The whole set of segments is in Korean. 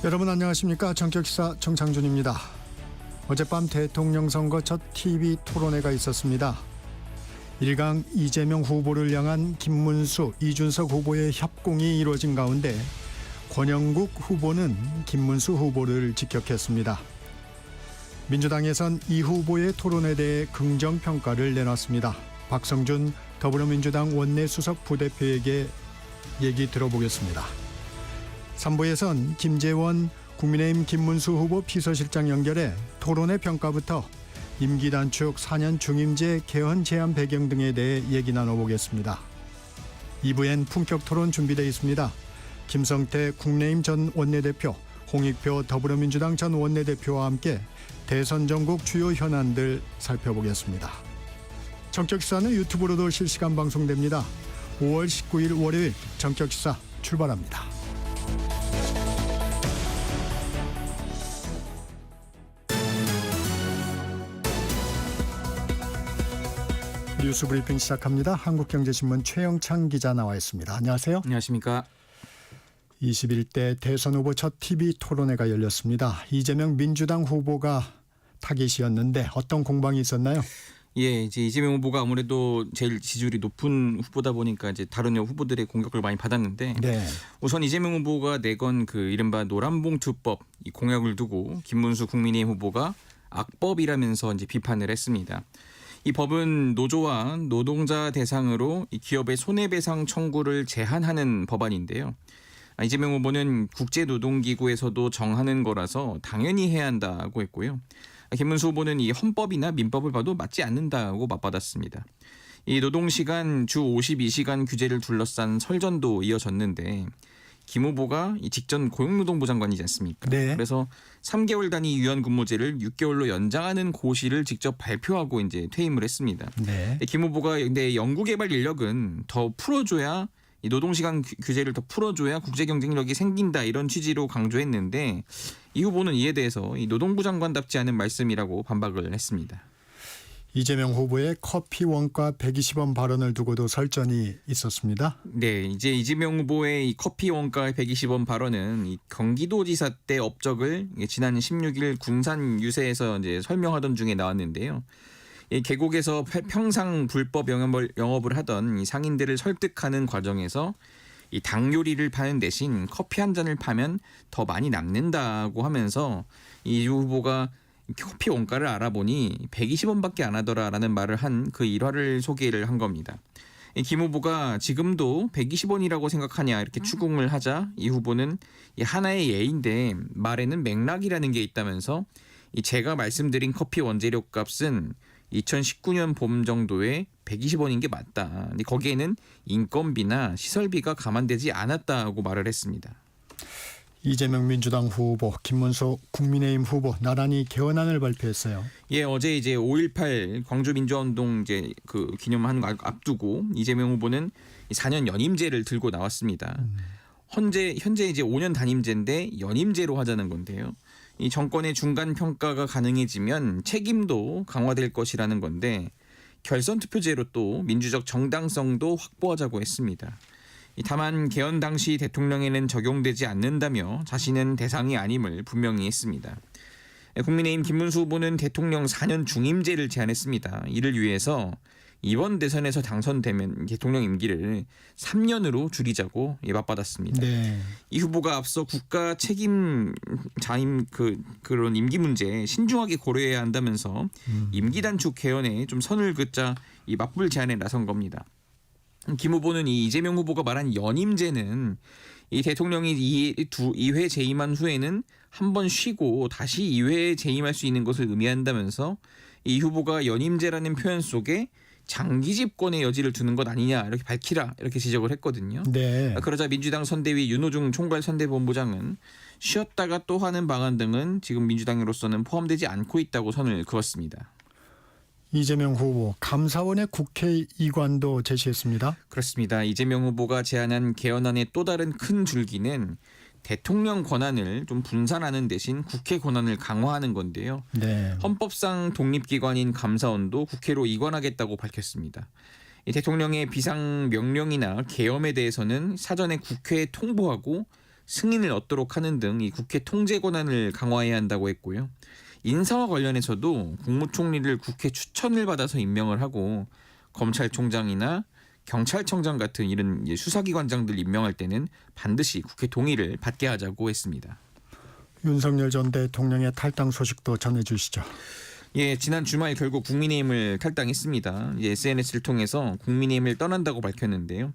여러분 안녕하십니까? 정격기사 정창준입니다. 어젯밤 대통령 선거 첫 TV 토론회가 있었습니다. 1강 이재명 후보를 향한 김문수, 이준석 후보의 협공이 이루어진 가운데 권영국 후보는 김문수 후보를 직격했습니다. 민주당에선 이 후보의 토론에 대해 긍정평가를 내놨습니다. 박성준 더불어민주당 원내수석 부대표에게 얘기 들어보겠습니다. 3부에선 김재원 국민의힘 김문수 후보 비서실장 연결해 토론회 평가부터 임기 단축 4년 중임제 개헌 제안 배경 등에 대해 얘기 나눠보겠습니다. 2부엔 품격 토론 준비되어 있습니다. 김성태 국민의힘 전 원내대표, 홍익표 더불어민주당 전 원내대표와 함께 대선 전국 주요 현안들 살펴보겠습니다. 정격시사는 유튜브로도 실시간 방송됩니다. 5월 19일 월요일 정격시사 출발합니다. 뉴스 브리핑 시작합니다. 한국경제신문 최영창 기자 나와 있습니다. 안녕하세요. 안녕하십니까. 21대 대선 후보 첫 TV 토론회가 열렸습니다. 이재명 민주당 후보가 타깃이었는데 어떤 공방이 있었나요? 예, 이제 이재명 후보가 아무래도 제일 지지율이 높은 후보다 보니까 이제 다른 후보들의 공격을 많이 받았는데 네. 우선 이재명 후보가 내건 그 이른바 노란봉투법 이 공약을 두고 김문수 국민의힘 후보가 악법이라면서 이제 비판을 했습니다. 이 법은 노조와 노동자 대상으로 이 기업의 손해배상 청구를 제한하는 법안인데요. 이재명 후보는 국제노동기구에서도 정하는 거라서 당연히 해야 한다고 했고요. 김문수 후보는 이 헌법이나 민법을 봐도 맞지 않는다고 맞받았습니다. 이 노동시간 주 52시간 규제를 둘러싼 설전도 이어졌는데 김 후보가 이 직전 고용노동부 장관이지 않습니까? 네. 그래서 3개월 단위 유연근무제를 6개월로 연장하는 고시를 직접 발표하고 이제 퇴임을 했습니다. 네. 김 후보가 근데 연구개발 인력은 더 풀어줘야 이 노동시간 규제를 더 풀어줘야 국제 경쟁력이 생긴다 이런 취지로 강조했는데 이 후보는 이에 대해서 이 노동부 장관답지 않은 말씀이라고 반박을 했습니다. 이재명 후보의 커피 원가 120원 발언을 두고도 설전이 있었습니다. 네, 이제 이재명 후보의 이 커피 원가 120원 발언은 이 경기도지사 때 업적을 지난 16일 군산 유세에서 이제 설명하던 중에 나왔는데요. 이 계곡에서 평상 불법 영업을 하던 이 상인들을 설득하는 과정에서 이 닭 요리를 파는 대신 커피 한 잔을 파면 더 많이 남는다고 하면서 이 후보가 커피 원가를 알아보니 120원밖에 안 하더라라는 말을 한 그 일화를 소개를 한 겁니다. 김 후보가 지금도 120원이라고 생각하냐 이렇게 추궁을 하자 이 후보는 이 하나의 예인데 말에는 맥락이라는 게 있다면서 제가 말씀드린 커피 원재료 값은 2019년 봄 정도에 120원인 게 맞다. 거기에는 인건비나 시설비가 감안되지 않았다고 말을 했습니다. 이재명 민주당 후보, 김문수 국민의힘 후보 나란히 개헌안을 발표했어요. 예, 어제 이제 5.18 광주 민주화운동 이제 그 기념하는 거 앞두고 이재명 후보는 4년 연임제를 들고 나왔습니다. 현재 이제 5년 단임제인데 연임제로 하자는 건데요. 이 정권의 중간 평가가 가능해지면 책임도 강화될 것이라는 건데 결선 투표제로 또 민주적 정당성도 확보하자고 했습니다. 다만 개헌 당시 대통령에는 적용되지 않는다며 자신은 대상이 아님을 분명히 했습니다. 국민의힘 김문수 후보는 대통령 4년 중임제를 제안했습니다. 이를 위해서 이번 대선에서 당선되면 대통령 임기를 3년으로 줄이자고 맞받았습니다. 네. 이 후보가 앞서 국가 책임 자임 그런 임기 문제 신중하게 고려해야 한다면서 임기 단축 개헌에 좀 선을 긋자 이 맞불 제안에 나선 겁니다. 김 후보는 이 이재명 후보가 말한 연임제는 이 대통령이 2회 재임한 후에는 한 번 쉬고 다시 2회 재임할 수 있는 것을 의미한다면서 이 후보가 연임제라는 표현 속에 장기 집권의 여지를 두는 것 아니냐 이렇게 밝히라 이렇게 지적을 했거든요. 네. 그러자 민주당 선대위 윤호중 총괄선대본부장은 쉬었다가 또 하는 방안 등은 지금 민주당으로서는 포함되지 않고 있다고 선을 그었습니다. 이재명 후보 감사원의 국회 이관도 제시했습니다. 그렇습니다. 이재명 후보가 제안한 개헌안의 또 다른 큰 줄기는 대통령 권한을 좀 분산하는 대신 국회 권한을 강화하는 건데요. 네. 헌법상 독립기관인 감사원도 국회로 이관하겠다고 밝혔습니다. 이 대통령의 비상명령이나 계엄에 대해서는 사전에 국회에 통보하고 승인을 얻도록 하는 등 이 국회 통제 권한을 강화해야 한다고 했고요. 인사와 관련해서도 국무총리를 국회 추천을 받아서 임명을 하고 검찰총장이나 경찰청장 같은 이런 수사기관장들 임명할 때는 반드시 국회 동의를 받게 하자고 했습니다. 윤석열 전 대통령의 탈당 소식도 전해주시죠. 예, 지난 주말 결국 국민의힘을 탈당했습니다. SNS를 통해서 국민의힘을 떠난다고 밝혔는데요.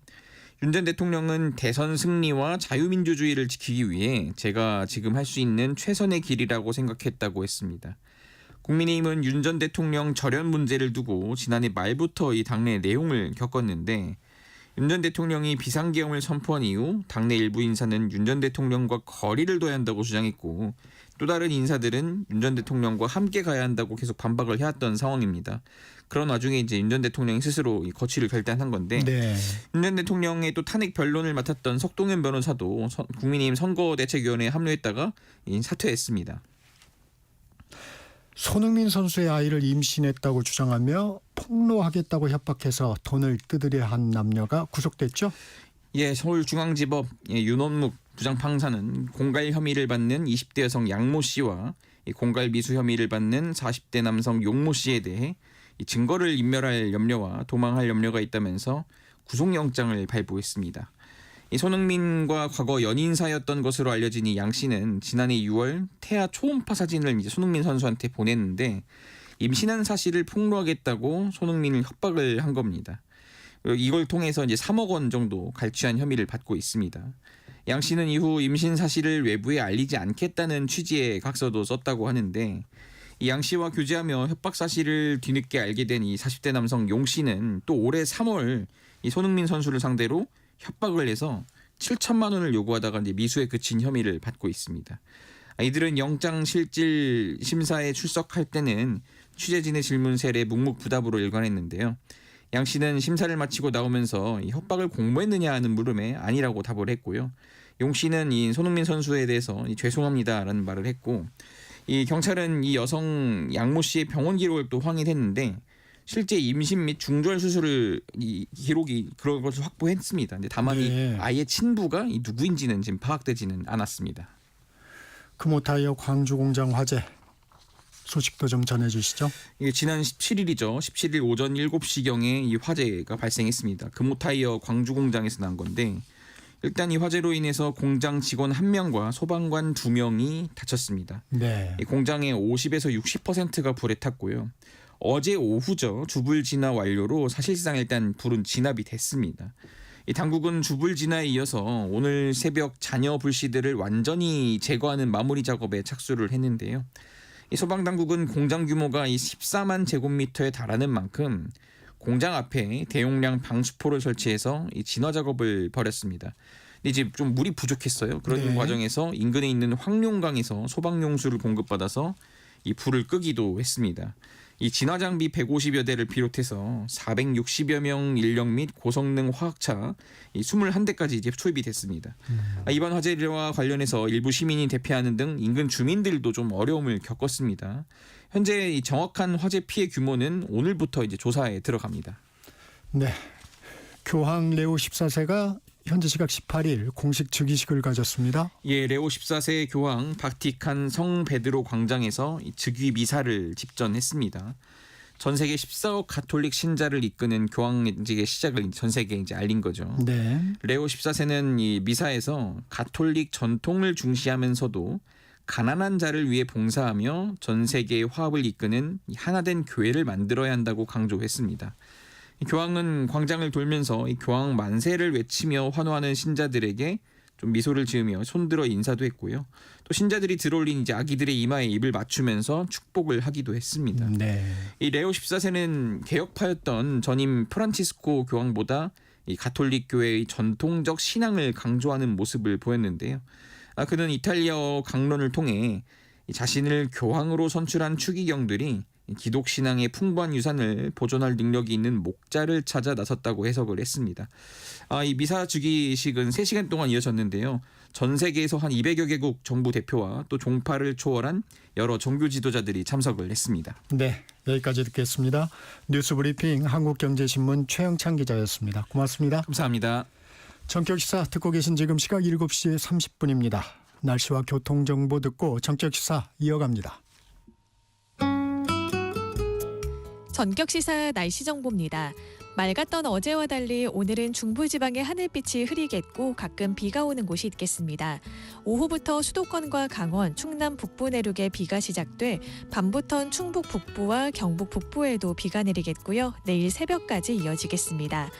윤 전 대통령은 대선 승리와 자유민주주의를 지키기 위해 제가 지금 할 수 있는 최선의 길이라고 생각했다고 했습니다. 국민의힘은 윤 전 대통령 절연 문제를 두고 지난해 말부터 이 당내 내용을 겪었는데 윤 전 대통령이 비상계엄을 선포한 이후 당내 일부 인사는 윤 전 대통령과 거리를 둬야 한다고 주장했고 또 다른 인사들은 윤 전 대통령과 함께 가야 한다고 계속 반박을 해왔던 상황입니다. 그런 와중에 이제 윤 전 대통령이 스스로 이 거취를 결단한 건데 네. 윤 전 대통령의 또 탄핵 변론을 맡았던 석동현 변호사도 국민의힘 선거대책위원회에 합류했다가 사퇴했습니다. 손흥민 선수의 아이를 임신했다고 주장하며 폭로하겠다고 협박해서 돈을 뜯으려 한 남녀가 구속됐죠? 예, 서울중앙지법 윤원묵 부장판사는 공갈 혐의를 받는 20대 여성 양모 씨와 공갈 미수 혐의를 받는 40대 남성 용모 씨에 대해 증거를 인멸할 염려와 도망할 염려가 있다면서 구속영장을 발부했습니다. 손흥민과 과거 연인사였던 것으로 알려진 이 양 씨는 지난해 6월 태아 초음파 사진을 이제 손흥민 선수한테 보냈는데 임신한 사실을 폭로하겠다고 손흥민을 협박을 한 겁니다. 이걸 통해서 이제 3억 원 정도 갈취한 혐의를 받고 있습니다. 양 씨는 이후 임신 사실을 외부에 알리지 않겠다는 취지의 각서도 썼다고 하는데 이 양 씨와 교제하며 협박 사실을 뒤늦게 알게 된 이 40대 남성 용 씨는 또 올해 3월 이 손흥민 선수를 상대로 협박을 해서 7천만 원을 요구하다가 이제 미수에 그친 혐의를 받고 있습니다. 이들은 영장 실질 심사에 출석할 때는 취재진의 질문 세례 묵묵부답으로 일관했는데요. 양 씨는 심사를 마치고 나오면서 이 협박을 공모했느냐 하는 물음에 아니라고 답을 했고요. 용 씨는 이 손흥민 선수에 대해서 죄송합니다라는 말을 했고 이 경찰은 이 여성 양모 씨의 병원 기록을 또 확인했는데 실제 임신 및 중절 수술을 이 기록이 그런 것을 확보했습니다. 근데 다만 이 아이의 친부가 이 누구인지는 지금 파악되지는 않았습니다. 금호타이어 광주 공장 화재 소식도 좀 전해주시죠. 이게 지난 17일이죠. 17일 오전 7시경에 이 화재가 발생했습니다. 금호타이어 광주 공장에서 난 건데 일단 이 화재로 인해서 공장 직원 1명과 소방관 2명이 다쳤습니다. 네. 이 공장의 50에서 60%가 불에 탔고요. 어제 오후죠. 주불 진화 완료로 사실상 일단 불은 진압이 됐습니다. 이 당국은 주불 진화에 이어서 오늘 새벽 잔여 불씨들을 완전히 제거하는 마무리 작업에 착수를 했는데요. 이 소방당국은 공장 규모가 이 14만 제곱미터에 달하는 만큼 공장 앞에 대용량 방수포를 설치해서 이 진화 작업을 벌였습니다. 근데 이제 좀 물이 부족했어요. 그런 과정에서 인근에 있는 황룡강에서 소방용수를 공급받아서 이 불을 끄기도 했습니다. 이 진화 장비 150여 대를 비롯해서 460여 명 인력 및 고성능 화학차 21대까지 이제 투입이 됐습니다. 이번 화재와 관련해서 일부 시민이 대피하는 등 인근 주민들도 좀 어려움을 겪었습니다. 현재 이 정확한 화재 피해 규모는 오늘부터 이제 조사에 들어갑니다. 네, 교황 레오 14세가 현지 시각 18일 공식 즉위식을 가졌습니다. 예, 레오 14세 교황 바티칸 성 베드로 광장에서 즉위 미사를 집전했습니다. 전 세계 14억 가톨릭 신자를 이끄는 교황직의 시작을 전 세계에 이제 알린 거죠. 네. 레오 14세는 이 미사에서 가톨릭 전통을 중시하면서도 가난한 자를 위해 봉사하며 전 세계의 화합을 이끄는 하나된 교회를 만들어야 한다고 강조했습니다. 교황은 광장을 돌면서 이 교황 만세를 외치며 환호하는 신자들에게 좀 미소를 지으며 손들어 인사도 했고요. 또 신자들이 들어올린 이제 아기들의 이마에 입을 맞추면서 축복을 하기도 했습니다. 네. 이 레오 14세는 개혁파였던 전임 프란치스코 교황보다 이 가톨릭 교회의 전통적 신앙을 강조하는 모습을 보였는데요. 그는 이탈리아어 강론을 통해 자신을 교황으로 선출한 추기경들이 기독 신앙의 풍부한 유산을 보존할 능력이 있는 목자를 찾아 나섰다고 해석을 했습니다. 이 미사 즉위식은 3시간 동안 이어졌는데요. 전 세계에서 한 200여 개국 정부 대표와 또 종파를 초월한 여러 종교 지도자들이 참석을 했습니다. 네, 여기까지 듣겠습니다. 뉴스브리핑 한국경제신문 최영찬 기자였습니다. 고맙습니다. 감사합니다. 전격시사 듣고 계신 지금 시각 7시 30분입니다. 날씨와 교통정보 듣고 전격시사 이어갑니다. 전격시사 날씨 정보입니다. 맑았던 어제와 달리 오늘은 중부지방의 하늘빛이 흐리겠고 가끔 비가 오는 곳이 있겠습니다. 오후부터 수도권과 강원, 충남 북부 내륙에 비가 시작돼 밤부턴 충북 북부와 경북 북부에도 비가 내리겠고요. 내일 새벽까지 이어지겠습니다.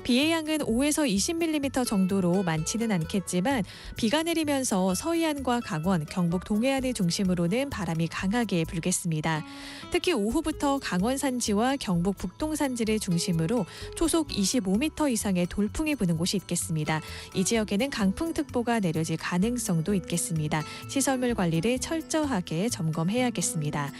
비의 양은 5에서 20mm 정도로 많지는 않겠지만 비가 내리면서 서해안과 강원, 경북 동해안을 중심으로는 바람이 강하게 불겠습니다. 특히 오후부터 강원 산지와 경북 북동 산지를 중심으로 초속 25m 이상의 돌풍이 부는 곳이 있겠습니다. 이 지역에는 강풍특보가 내려질 가능성도 있겠습니다. 시설물 관리를 철저하게 점검해야겠습니다.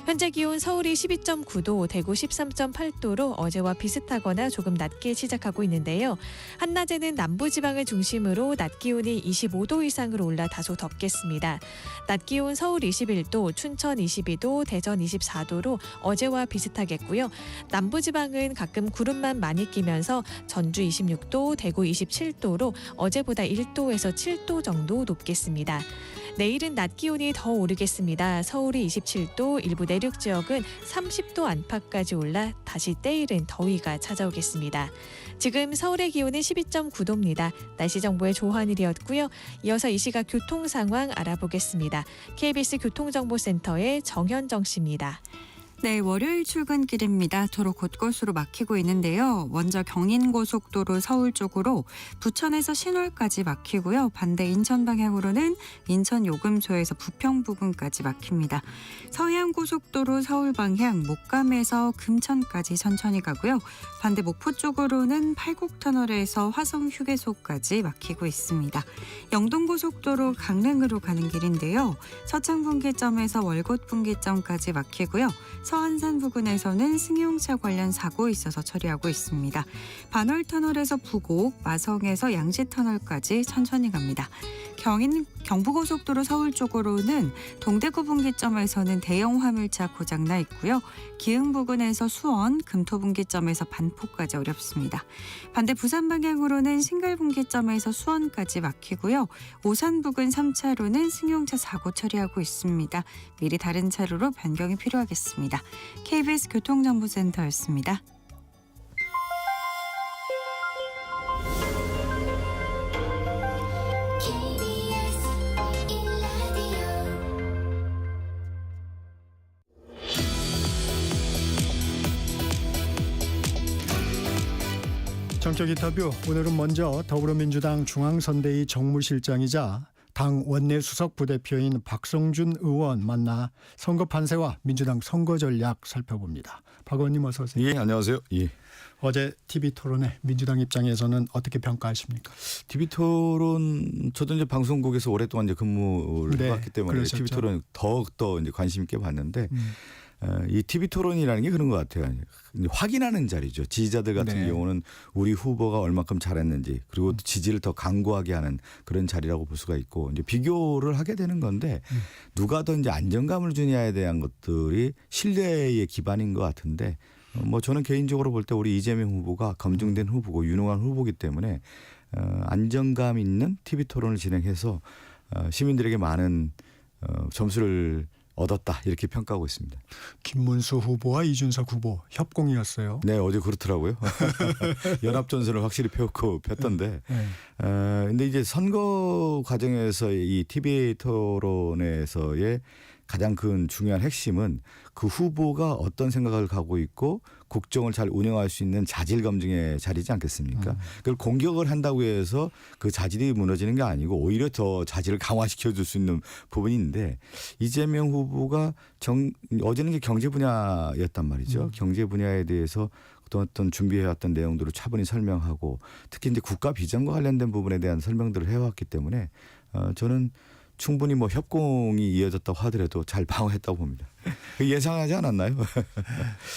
현재 기온 서울이 12.9도, 대구 13.8도로 어제와 비슷하거나 조금 낮게 시작하고 있는데요. 한낮에는 남부지방을 중심으로 낮 기온이 25도 이상으로 올라 다소 덥겠습니다. 낮 기온 서울 21도, 춘천 22도, 대전 24도로 어제와 비슷하겠고요. 남부지방은 가끔 구름만 많이 끼면서 전주 26도, 대구 27도로 어제보다 1도에서 7도 정도 높겠습니다. 내일은 낮 기온이 더 오르겠습니다. 서울이 27도, 일부 내륙 지역은 30도 안팎까지 올라 다시 때일은 더위가 찾아오겠습니다. 지금 서울의 기온은 12.9도입니다. 날씨 정보의 조한일이었고요. 이어서 이 시각 교통 상황 알아보겠습니다. KBS 교통정보센터의 정현정 씨입니다. 네, 월요일 출근길입니다. 도로 곳곳으로 막히고 있는데요. 먼저 경인고속도로 서울 쪽으로 부천에서 신월까지 막히고요. 반대 인천 방향으로는 인천 요금소에서 부평 부근까지 막힙니다. 서해안고속도로 서울 방향 목감에서 금천까지 천천히 가고요. 반대 목포 쪽으로는 팔곡터널에서 화성휴게소까지 막히고 있습니다. 영동고속도로 강릉으로 가는 길인데요. 서창분기점에서 월곶분기점까지 막히고요. 서안산 부근에서는 승용차 관련 사고 있어서 처리하고 있습니다. 반월터널에서 부곡, 마성에서 양지터널까지 천천히 갑니다. 경부고속도로 서울 쪽으로는 동대구 분기점에서는 대형 화물차 고장나 있고요. 기흥 부근에서 수원, 금토 분기점에서 반포까지 어렵습니다. 반대 부산 방향으로는 신갈 분기점에서 수원까지 막히고요. 오산 부근 3차로는 승용차 사고 처리하고 있습니다. 미리 다른 차로로 변경이 필요하겠습니다. KBS 교통정보센터였습니다. 전격 인터뷰, 오늘은 먼저 더불어민주당 중앙선대위 정무실장이자 당 원내수석 부대표인 박성준 의원 만나 선거 판세와 민주당 선거 전략 살펴봅니다. 박 의원님 어서 오세요. 예, 안녕하세요. 예. 어제 TV토론회 민주당 입장에서는 어떻게 평가하십니까? TV토론 저도 이제 방송국에서 오랫동안 이제 근무를 네, 해왔기 때문에 그러셨죠. TV토론 더욱더 이제 관심 있게 봤는데 이 TV토론이라는 게 그런 것 같아요. 이제 확인하는 자리죠. 지지자들 같은 네. 경우는 우리 후보가 얼마큼 잘했는지 그리고 지지를 더 강구하게 하는 그런 자리라고 볼 수가 있고 이제 비교를 하게 되는 건데 누가 더 이제 안정감을 주냐에 대한 것들이 신뢰의 기반인 것 같은데 뭐 저는 개인적으로 볼 때 우리 이재명 후보가 검증된 후보고 유능한 후보이기 때문에 안정감 있는 TV토론을 진행해서 시민들에게 많은 점수를 얻었다 이렇게 평가하고 있습니다. 김문수 후보와 이준석 후보 협공이었어요. 네, 어제 그렇더라고요. 연합전선을 확실히 폈던데. 네. 근데 이제 선거 과정에서 이 TV 토론에서의 가장 큰 중요한 핵심은 그 후보가 어떤 생각을 갖고 있고 국정을 잘 운영할 수 있는 자질 검증의 자리지 않겠습니까? 그걸 공격을 한다고 해서 그 자질이 무너지는 게 아니고 오히려 더 자질을 강화시켜 줄 수 있는 부분인데 이재명 후보가 어제는 이제 경제 분야였단 말이죠. 경제 분야에 대해서 어떤 준비해왔던 내용들을 차분히 설명하고 특히 이제 국가 비전과 관련된 부분에 대한 설명들을 해왔기 때문에 저는 충분히 뭐 협공이 이어졌다고 하더라도 잘 방어했다고 봅니다. 예상하지 않았나요?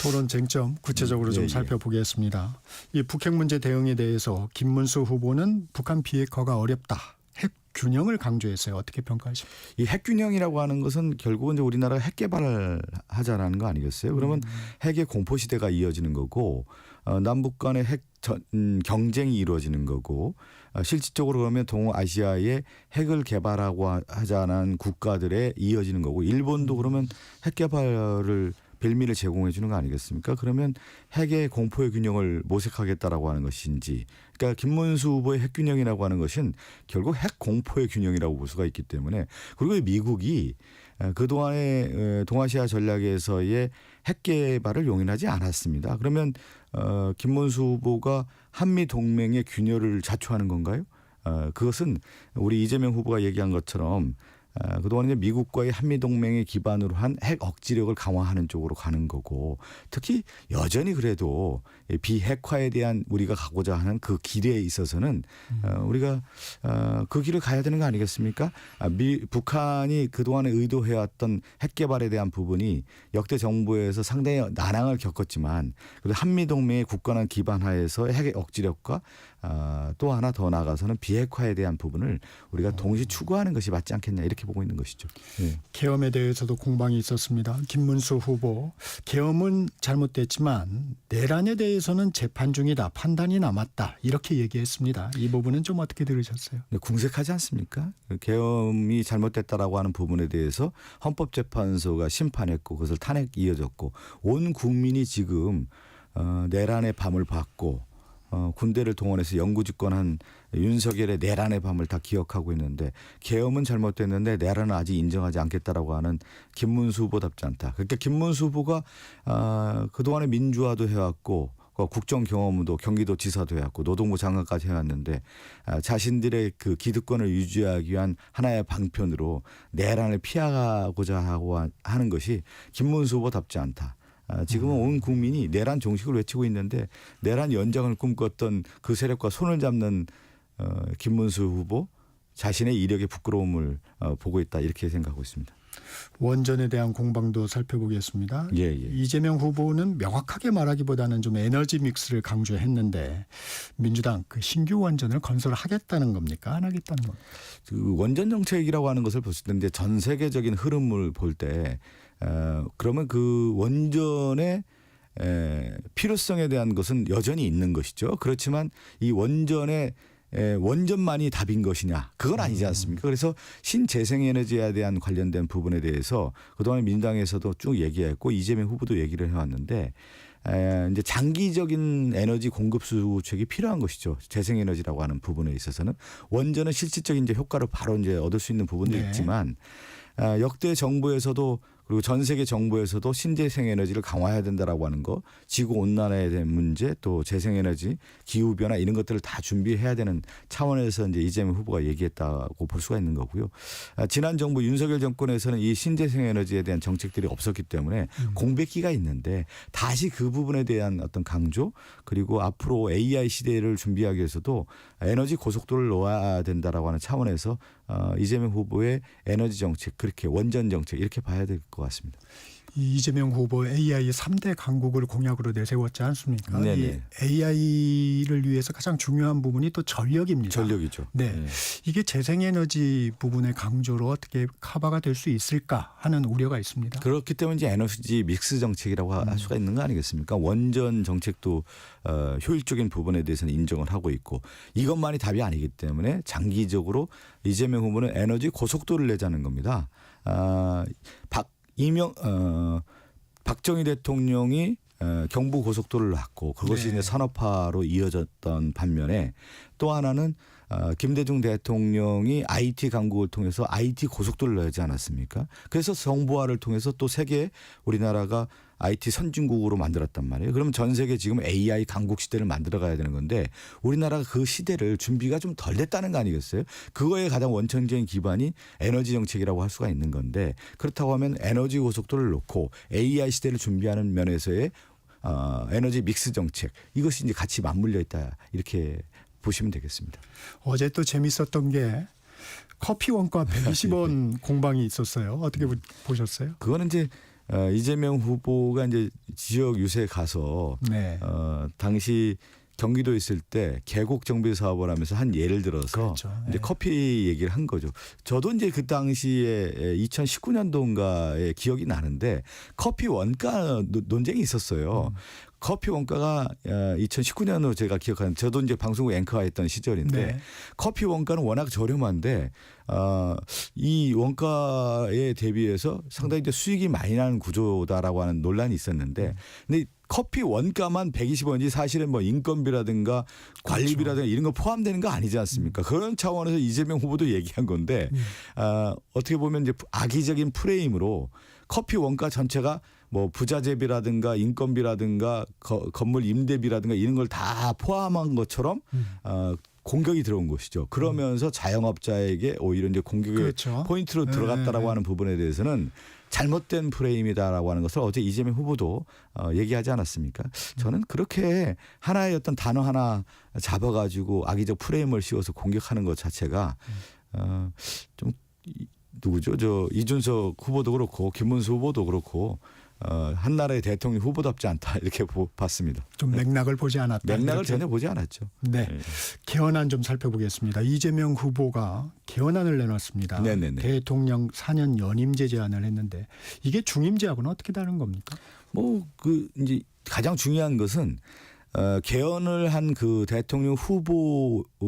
토론 쟁점 구체적으로 좀 예. 살펴보겠습니다. 이 북핵 문제 대응에 대해서 김문수 후보는 북한 비핵화가 어렵다. 핵 균형을 강조했어요. 어떻게 평가하십니까? 이 핵균형이라고 하는 것은 결국은 이제 우리나라가 핵 개발을 하자라는 거 아니겠어요? 그러면 핵의 공포 시대가 이어지는 거고 남북 간의 경쟁이 이루어지는 거고 실질적으로 그러면 동아시아에 핵을 개발하고 하자는 국가들에 이어지는 거고 일본도 그러면 핵 개발을 빌미를 제공해 주는 거 아니겠습니까? 그러면 핵의 공포의 균형을 모색하겠다라고 하는 것인지 그러니까 김문수 후보의 핵 균형이라고 하는 것은 결국 핵 공포의 균형이라고 볼 수가 있기 때문에 그리고 미국이 그동안의 동아시아 전략에서의 핵 개발을 용인하지 않았습니다. 그러면 김문수 후보가 한미 동맹의 균열을 자초하는 건가요? 그것은 우리 이재명 후보가 얘기한 것처럼 그동안 이제 미국과의 한미 동맹의 기반으로 한 핵 억지력을 강화하는 쪽으로 가는 거고 특히 여전히 그래도 비핵화에 대한 우리가 가고자 하는 그 길에 있어서는 우리가 그 길을 가야 되는 거 아니겠습니까? 북한이 그동안에 의도해왔던 핵 개발에 대한 부분이 역대 정부에서 상당히 난항을 겪었지만 그래도 한미 동맹의 굳건한 기반 하에서 핵 억지력과 또 하나 더 나아가서는 비핵화에 대한 부분을 우리가 동시에 추구하는 것이 맞지 않겠냐 이렇게 보고 있는 것이죠. 네. 계엄에 대해서도 공방이 있었습니다. 김문수 후보 계엄은 잘못됐지만 내란에 대해서는 재판 중이다. 판단이 남았다. 이렇게 얘기했습니다. 이 부분은 좀 어떻게 들으셨어요? 네, 궁색하지 않습니까? 계엄이 잘못됐다라고 하는 부분에 대해서 헌법재판소가 심판했고 그것을 탄핵 이어졌고 온 국민이 지금 내란의 밤을 봤고 군대를 동원해서 영구집권한 윤석열의 내란의 밤을 다 기억하고 있는데 계엄은 잘못됐는데 내란은 아직 인정하지 않겠다라고 하는 김문수 후보답지 않다. 그러니까 김문수 후보가 그동안에 민주화도 해왔고 국정 경험도 경기도 지사도 해왔고 노동부 장관까지 해왔는데 자신들의 그 기득권을 유지하기 위한 하나의 방편으로 내란을 피하고자 하고 하는 것이 김문수 후보답지 않다. 지금은 온 국민이 내란 종식을 외치고 있는데 내란 연장을 꿈꿨던 그 세력과 손을 잡는 김문수 후보 자신의 이력의 부끄러움을 보고 있다 이렇게 생각하고 있습니다. 원전에 대한 공방도 살펴보겠습니다. 예. 이재명 후보는 명확하게 말하기보다는 좀 에너지 믹스를 강조했는데 민주당 그 신규 원전을 건설하겠다는 겁니까? 안 하겠다는 겁니까? 그 원전 정책이라고 하는 것을 볼 수 있는데 전 세계적인 흐름을 볼 때 그러면 그 원전의 필요성에 대한 것은 여전히 있는 것이죠. 그렇지만 이 원전만이 답인 것이냐 그건 아니지 않습니까? 그래서 신재생에너지에 대한 관련된 부분에 대해서 그동안 민주당에서도 쭉 얘기했고 이재명 후보도 얘기를 해왔는데 이제 장기적인 에너지 공급 수책이 필요한 것이죠. 재생에너지라고 하는 부분에 있어서는 원전은 실질적인 이제 효과를 바로 이제 얻을 수 있는 부분도 네. 있지만 역대 정부에서도 그리고 전 세계 정부에서도 신재생에너지를 강화해야 된다라고 하는 거, 지구 온난화에 대한 문제, 또 재생에너지, 기후 변화 이런 것들을 다 준비해야 되는 차원에서 이제 이재명 후보가 얘기했다고 볼 수가 있는 거고요. 지난 정부 윤석열 정권에서는 이 신재생에너지에 대한 정책들이 없었기 때문에 공백기가 있는데 다시 그 부분에 대한 어떤 강조 그리고 앞으로 AI 시대를 준비하기 위해서도 에너지 고속도로를 놓아야 된다라고 하는 차원에서 이재명 후보의 에너지 정책 그렇게 원전 정책 이렇게 봐야 될 것 같습니다. 이재명 후보 AI 3대 강국을 공약으로 내세웠지 않습니까? 네네. 이 AI를 위해서 가장 중요한 부분이 또 전력입니다. 전력이죠. 네. 이게 재생에너지 부분의 강조로 어떻게 커버가 될 수 있을까 하는 우려가 있습니다. 그렇기 때문에 이제 에너지 믹스 정책이라고 할 수가 있는 거 아니겠습니까? 원전 정책도 효율적인 부분에 대해서는 인정을 하고 있고 이것만이 답이 아니기 때문에 장기적으로 이재명 후보는 에너지 고속도로를 내자는 겁니다. 박정희 대통령이 경부 고속도로를 놨고 그것이 네. 이제 산업화로 이어졌던 반면에 또 하나는 김대중 대통령이 IT 강국을 통해서 IT 고속도로를 내지 않았습니까? 그래서 정보화를 통해서 또 세계 우리나라가 IT 선진국으로 만들었단 말이에요. 그러면 전 세계 지금 AI 강국 시대를 만들어 가야 되는 건데 우리나라가 그 시대를 준비가 좀 덜 됐다는 거 아니겠어요? 그거에 가장 원천적인 기반이 에너지 정책이라고 할 수가 있는 건데 그렇다고 하면 에너지 고속도로를 놓고 AI 시대를 준비하는 면에서의 에너지 믹스 정책 이것이 이제 같이 맞물려 있다 이렇게 보시면 되겠습니다. 어제 또 재밌었던 게 커피 원가 120원 공방이 있었어요. 어떻게 보셨어요? 그거는 이제 이재명 후보가 이제 지역 유세에 가서 네. 당시 경기도에 있을 때 계곡 정비 사업을 하면서 한 예를 들어서 그렇죠. 이제 네. 커피 얘기를 한 거죠. 저도 이제 그 당시에 2019년도인가에 기억이 나는데 커피 원가 논쟁이 있었어요. 커피 원가가 2019년으로 제가 기억하는 저도 이제 방송국 앵커했던 시절인데 네. 커피 원가는 워낙 저렴한데 이 원가에 대비해서 상당히 이제 수익이 많이 나는 구조다라고 하는 논란이 있었는데 근데 커피 원가만 120원이지 사실은 뭐 인건비라든가 관리비라든가 이런 거 포함되는 거 아니지 않습니까? 그런 차원에서 이재명 후보도 얘기한 건데 어떻게 보면 이제 악의적인 프레임으로 커피 원가 전체가 뭐 부자재비라든가 인건비라든가 건물 임대비라든가 이런 걸 다 포함한 것처럼 공격이 들어온 것이죠. 그러면서 자영업자에게 오히려 이제 공격의 그렇죠. 포인트로 들어갔다라고 하는 부분에 대해서는 잘못된 프레임이다라고 하는 것을 어제 이재명 후보도 얘기하지 않았습니까? 저는 그렇게 하나의 어떤 단어 하나 잡아가지고 악의적 프레임을 씌워서 공격하는 것 자체가 좀 누구죠? 저 이준석 후보도 그렇고 김문수 후보도 그렇고 한 나라의 대통령 후보답지 않다 이렇게 봤습니다. 좀 맥락을 보지 않았다. 맥락을 이렇게. 전혀 보지 않았죠. 네. 네. 개헌안 좀 살펴보겠습니다. 이재명 후보가 개헌안을 내놨습니다. 네네네. 대통령 4년 연임제 제안을 했는데 이게 중임제하고는 어떻게 다른 겁니까? 뭐 그 이제 가장 중요한 것은 개헌을 한 그 대통령 후보에게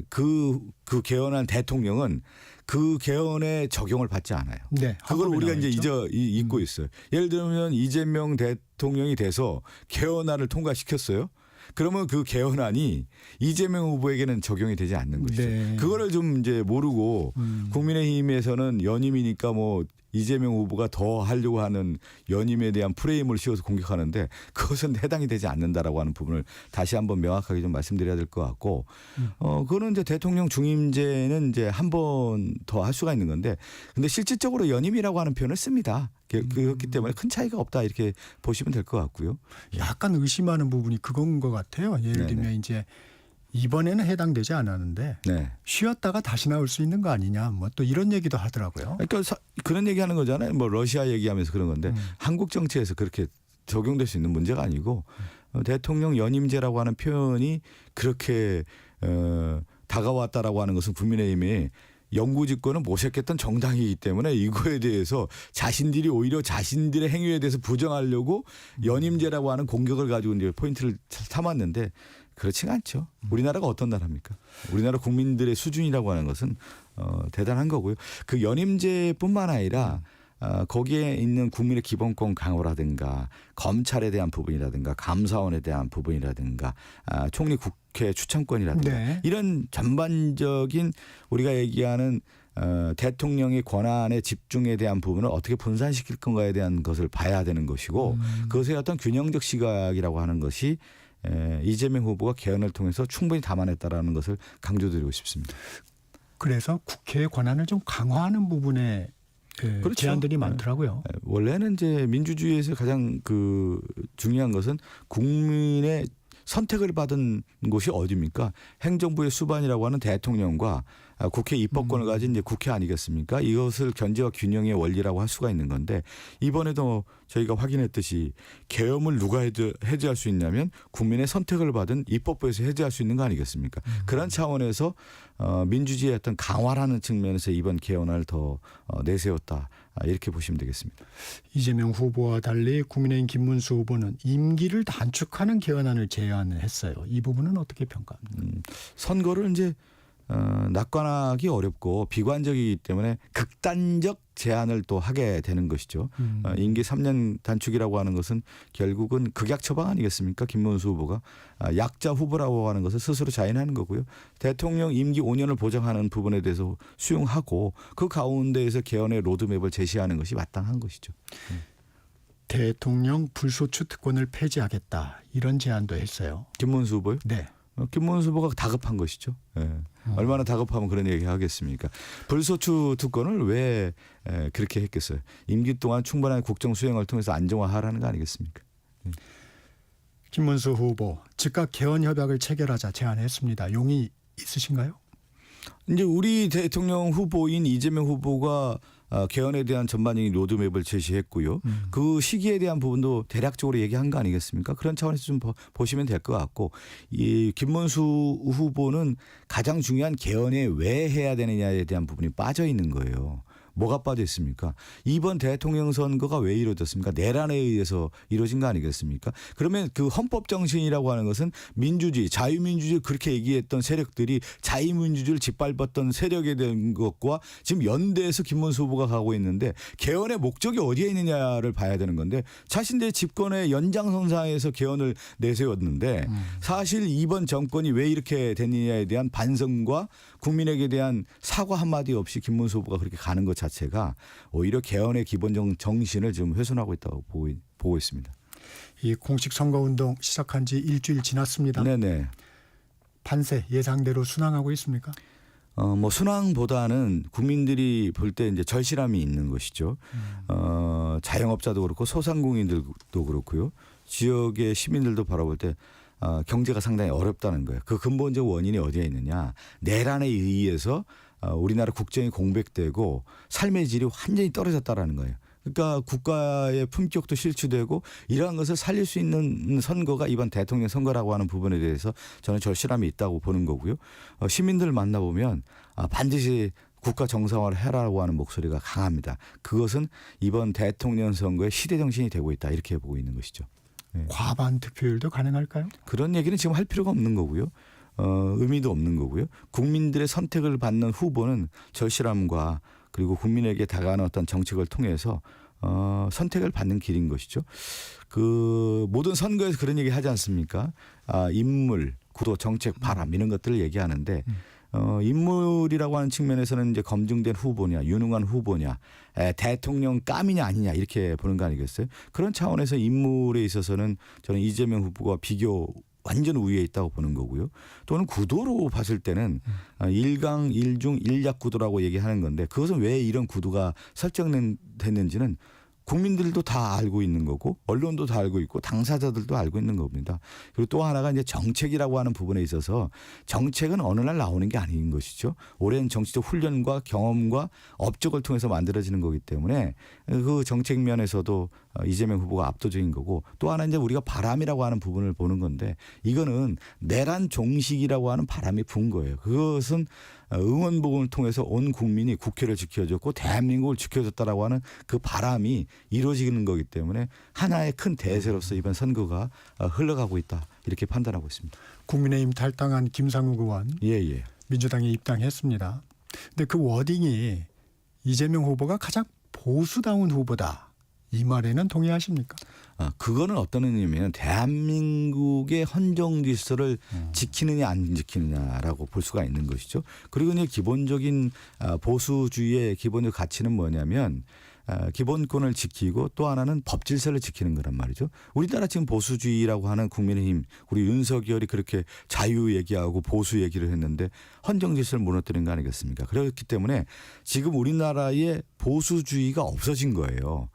그 개헌한 대통령은 그 개헌에 적용을 받지 않아요. 네. 그걸 헌법에 우리가 나와 이제 있죠. 잊고 있어요. 예를 들면 이재명 대통령이 돼서 개헌안을 통과시켰어요. 그러면 그 개헌안이 이재명 후보에게는 적용이 되지 않는 것이죠. 네. 그거를 좀 이제 모르고 국민의힘에서는 연임이니까 뭐 이재명 후보가 더 하려고 하는 연임에 대한 프레임을 씌워서 공격하는데 그것은 해당이 되지 않는다라고 하는 부분을 다시 한번 명확하게 좀 말씀드려야 될 것 같고 그거는 이제 대통령 중임제는 이제 한 번 더 할 수가 있는 건데 근데 실질적으로 연임이라고 하는 표현을 씁니다. 그렇기 때문에 큰 차이가 없다 이렇게 보시면 될 것 같고요. 약간 의심하는 부분이 그건 것 같아요. 예를 네네. 들면 이제 이번에는 해당되지 않았는데 네. 쉬었다가 다시 나올 수 있는 거 아니냐 뭐 또 이런 얘기도 하더라고요. 그러니까 그런 얘기하는 거잖아요. 뭐 러시아 얘기하면서 그런 건데 한국 정치에서 그렇게 적용될 수 있는 문제가 아니고 대통령 연임제라고 하는 표현이 그렇게 다가왔다라고 하는 것은 국민의힘이 영구집권을 모색했던 정당이기 때문에 이거에 대해서 자신들이 오히려 자신들의 행위에 대해서 부정하려고 연임제라고 하는 공격을 가지고 이제 포인트를 삼았는데 그렇지가 않죠. 우리나라가 어떤 나라입니까? 우리나라 국민들의 수준이라고 하는 것은 대단한 거고요. 그 연임제뿐만 아니라 거기에 있는 국민의 기본권 강화라든가 검찰에 대한 부분이라든가 감사원에 대한 부분이라든가 총리 국회 추천권이라든가 네. 이런 전반적인 우리가 얘기하는 대통령의 권한의 집중에 대한 부분을 어떻게 분산시킬 건가에 대한 것을 봐야 되는 것이고 그것의 어떤 균형적 시각이라고 하는 것이 이재명 후보가 개헌을 통해서 충분히 담아냈다라는 것을 강조드리고 싶습니다. 그래서 국회의 권한을 좀 강화하는 부분에 그렇죠. 제안들이 많더라고요. 원래는 이제 민주주의에서 가장 그 중요한 것은 국민의 선택을 받은 곳이 어디입니까? 행정부의 수반이라고 하는 대통령과 국회 입법권을 가진 이제 국회 아니겠습니까? 이것을 견제와 균형의 원리라고 할 수가 있는 건데 이번에도 저희가 확인했듯이 계엄을 누가 해제할 수 있냐면 국민의 선택을 받은 입법부에서 해제할 수 있는 거 아니겠습니까? 그런 차원에서 민주주의의 어떤 강화라는 측면에서 이번 개헌을 더 내세웠다. 이렇게 보시면 되겠습니다. 이재명 후보와 달리 국민의힘 김문수 후보는 임기를 단축하는 개헌안을 제안을 했어요. 이 부분은 어떻게 평가합니까? 선거를 이제 낙관하기 어렵고 비관적이기 때문에 극단적 제안을 또 하게 되는 것이죠. 임기 3년 단축이라고 하는 것은 결국은 극약 처방 아니겠습니까? 김문수 후보가 약자 후보라고 하는 것을 스스로 자인하는 거고요. 대통령 임기 5년을 보장하는 부분에 대해서 수용하고 그 가운데에서 개헌의 로드맵을 제시하는 것이 마땅한 것이죠. 대통령 불소추 특권을 폐지하겠다 이런 제안도 했어요. 김문수 후보요? 네. 김문수 후보가 다급한 것이죠. 예. 얼마나 다급하면 그런 얘기 하겠습니까? 불소추 특권을 왜 그렇게 했겠어요? 임기 동안 충분한 국정 수행을 통해서 안정화하라는 거 아니겠습니까? 김문수 후보 즉각 개헌 협약을 체결하자 제안했습니다. 용의 있으신가요? 이제 우리 대통령 후보인 이재명 후보가 개헌에 대한 전반적인 로드맵을 제시했고요. 그 시기에 대한 부분도 대략적으로 얘기한 거 아니겠습니까? 그런 차원에서 좀 보시면 될 것 같고 이 김문수 후보는 가장 중요한 개헌에 왜 해야 되느냐에 대한 부분이 빠져 있는 거예요. 뭐가 빠져 있습니까? 이번 대통령 선거가 왜 이루어졌습니까? 내란에 의해서 이루어진 거 아니겠습니까? 그러면 그 헌법 정신이라고 하는 것은 민주주의, 자유민주주의 그렇게 얘기했던 세력들이 자유민주주의를 짓밟았던 세력에 대한 것과 지금 연대해서 김문수 후보가 가고 있는데 개헌의 목적이 어디에 있느냐를 봐야 되는 건데 자신들의 집권의 연장선상에서 개헌을 내세웠는데 사실 이번 정권이 왜 이렇게 됐느냐에 대한 반성과 국민에게 대한 사과 한마디 없이 김문수 후보가 그렇게 가는 것 자체가 오히려 개헌의 기본적 정신을 지금 훼손하고 있다고 보고 있습니다. 이 공식 선거운동 시작한 지 일주일 지났습니다. 네네. 판세 예상대로 순항하고 있습니까? 뭐 순항보다는 국민들이 볼 때 이제 절실함이 있는 것이죠. 자영업자도 그렇고 소상공인들도 그렇고요. 지역의 시민들도 바라볼 때 경제가 상당히 어렵다는 거예요. 그 근본적 원인이 어디에 있느냐. 내란에 의해서 우리나라 국정이 공백되고 삶의 질이 완전히 떨어졌다라는 거예요. 그러니까 국가의 품격도 실추되고 이러한 것을 살릴 수 있는 선거가 이번 대통령 선거라고 하는 부분에 대해서 저는 절실함이 있다고 보는 거고요. 시민들을 만나보면 반드시 국가 정상화를 해라고 하는 목소리가 강합니다. 그것은 이번 대통령 선거의 시대 정신이 되고 있다 이렇게 보고 있는 것이죠. 네. 과반 득표율도 가능할까요? 그런 얘기는 지금 할 필요가 없는 거고요. 의미도 없는 거고요. 국민들의 선택을 받는 후보는 절실함과 그리고 국민에게 다가가는 어떤 정책을 통해서 선택을 받는 길인 것이죠. 그 모든 선거에서 그런 얘기 하지 않습니까? 인물, 구도, 정책, 바람 이런 것들을 얘기하는데 인물이라고 하는 측면에서는 이제 검증된 후보냐, 유능한 후보냐, 대통령 감이냐 아니냐 이렇게 보는 거 아니겠어요? 그런 차원에서 인물에 있어서는 저는 이재명 후보가 비교 완전 우위에 있다고 보는 거고요. 또는 구도로 봤을 때는 1강 1중 1약 구도라고 얘기하는 건데 그것은 왜 이런 구도가 설정됐는지는 국민들도 다 알고 있는 거고 언론도 다 알고 있고 당사자들도 알고 있는 겁니다. 그리고 또 하나가 이제 정책이라고 하는 부분에 있어서 정책은 어느 날 나오는 게 아닌 것이죠. 오랜 정치적 훈련과 경험과 업적을 통해서 만들어지는 거기 때문에 그 정책 면에서도 이재명 후보가 압도적인 거고 또 하나 이제 우리가 바람이라고 하는 부분을 보는 건데 이거는 내란 종식이라고 하는 바람이 분 거예요. 그것은 응원봉을 통해서 온 국민이 국회를 지켜줬고 대한민국을 지켜줬다라고 하는 그 바람이 이루어지는 거기 때문에 하나의 큰 대세로서 이번 선거가 흘러가고 있다 이렇게 판단하고 있습니다. 국민의힘 탈당한 김상욱 의원 예. 민주당에 입당했습니다. 근데 그 워딩이 이재명 후보가 가장 보수다운 후보다. 이 말에는 동의하십니까? 그거는 어떤 의미냐면 대한민국의 헌정 질서를 지키느냐 안 지키느냐라고 볼 수가 있는 것이죠. 그리고 이제 기본적인 보수주의의 기본적 가치는 뭐냐면 기본권을 지키고 또 하나는 법 질서를 지키는 거란 말이죠. 우리나라 지금 보수주의라고 하는 국민의힘 우리 윤석열이 그렇게 자유 얘기하고 보수 얘기를 했는데 헌정 질서를 무너뜨린 거 아니겠습니까? 그렇기 때문에 지금 우리나라의 보수주의가 없어진 거예요.